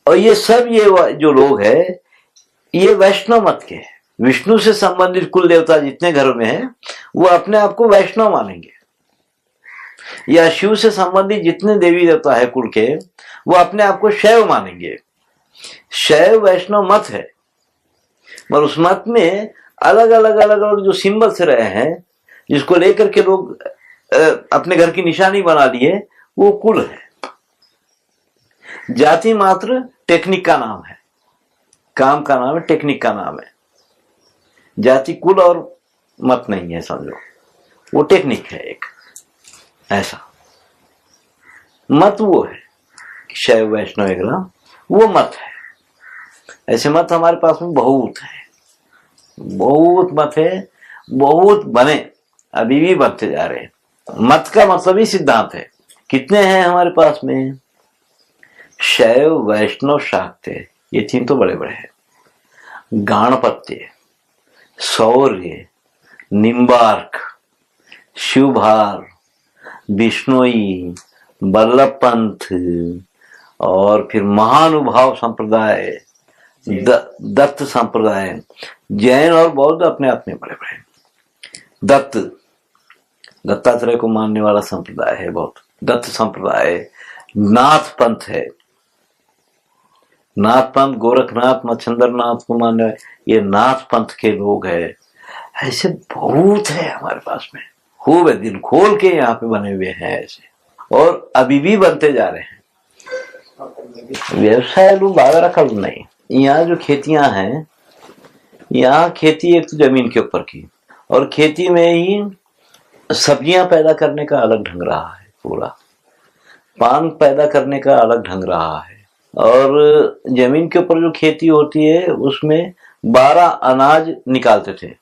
और ये सब ये जो लोग है, ये वैष्णव मत के हैं। विष्णु से संबंधित कुल देवता जितने घरों में है, वो अपने आप को वैष्णव मानेंगे। या शिव से संबंधित जितने देवी देवता है कुल के, वो अपने आप को शैव मानेंगे। शैव वैष्णव मत है, पर उस मत में अलग अलग जो सिंबल से रहे हैं, जिसको लेकर के लोग अपने घर की निशानी बना लिए, वो कुल है। जाति मात्र टेक्निक का नाम है, काम का नाम है, टेक्निक का नाम है। जाति कुल और मत नहीं है समझो, वो टेक्निक है एक। ऐसा मत वो है, शैव वैष्णव एगला वो मत है। ऐसे मत हमारे पास में बहुत है, बहुत मत है, बहुत बने, अभी भी बनते जा रहे हैं। मत का मतलब ही सिद्धांत है। कितने हैं हमारे पास में? शैव, वैष्णव, शाक्य, ये तीन तो बड़े बड़े हैं। गाणपत्य, शौर्य, निम्बार्क, शिवभार, बिश्नोई, बल्लभ पंथ, और फिर महानुभाव संप्रदाय, दत्त संप्रदाय। जैन और बौद्ध अपने आप में बड़े बड़े। दत्त दत्तात्रेय को मानने वाला संप्रदाय है बहुत, दत्त संप्रदाय, नाथ पंथ है, नाथ पंथ, गोरखनाथ, मच्छिंद्रनाथ को मानने वाले ये नाथ पंथ के लोग हैं। ऐसे बहुत है हमारे पास में, खूब है, दिल खोल के यहाँ पे बने हुए हैं ऐसे, और अभी भी बनते जा रहे हैं। व्यवसाय लोग बाधा रखा नहीं। यहाँ जो खेतियां हैं, यहाँ खेती एक तो जमीन के ऊपर की, और खेती में ही सब्जियां पैदा करने का अलग ढंग रहा है, पूरा पान पैदा करने का अलग ढंग रहा है। और जमीन के ऊपर जो खेती होती है उसमें 12 अनाज निकालते थे,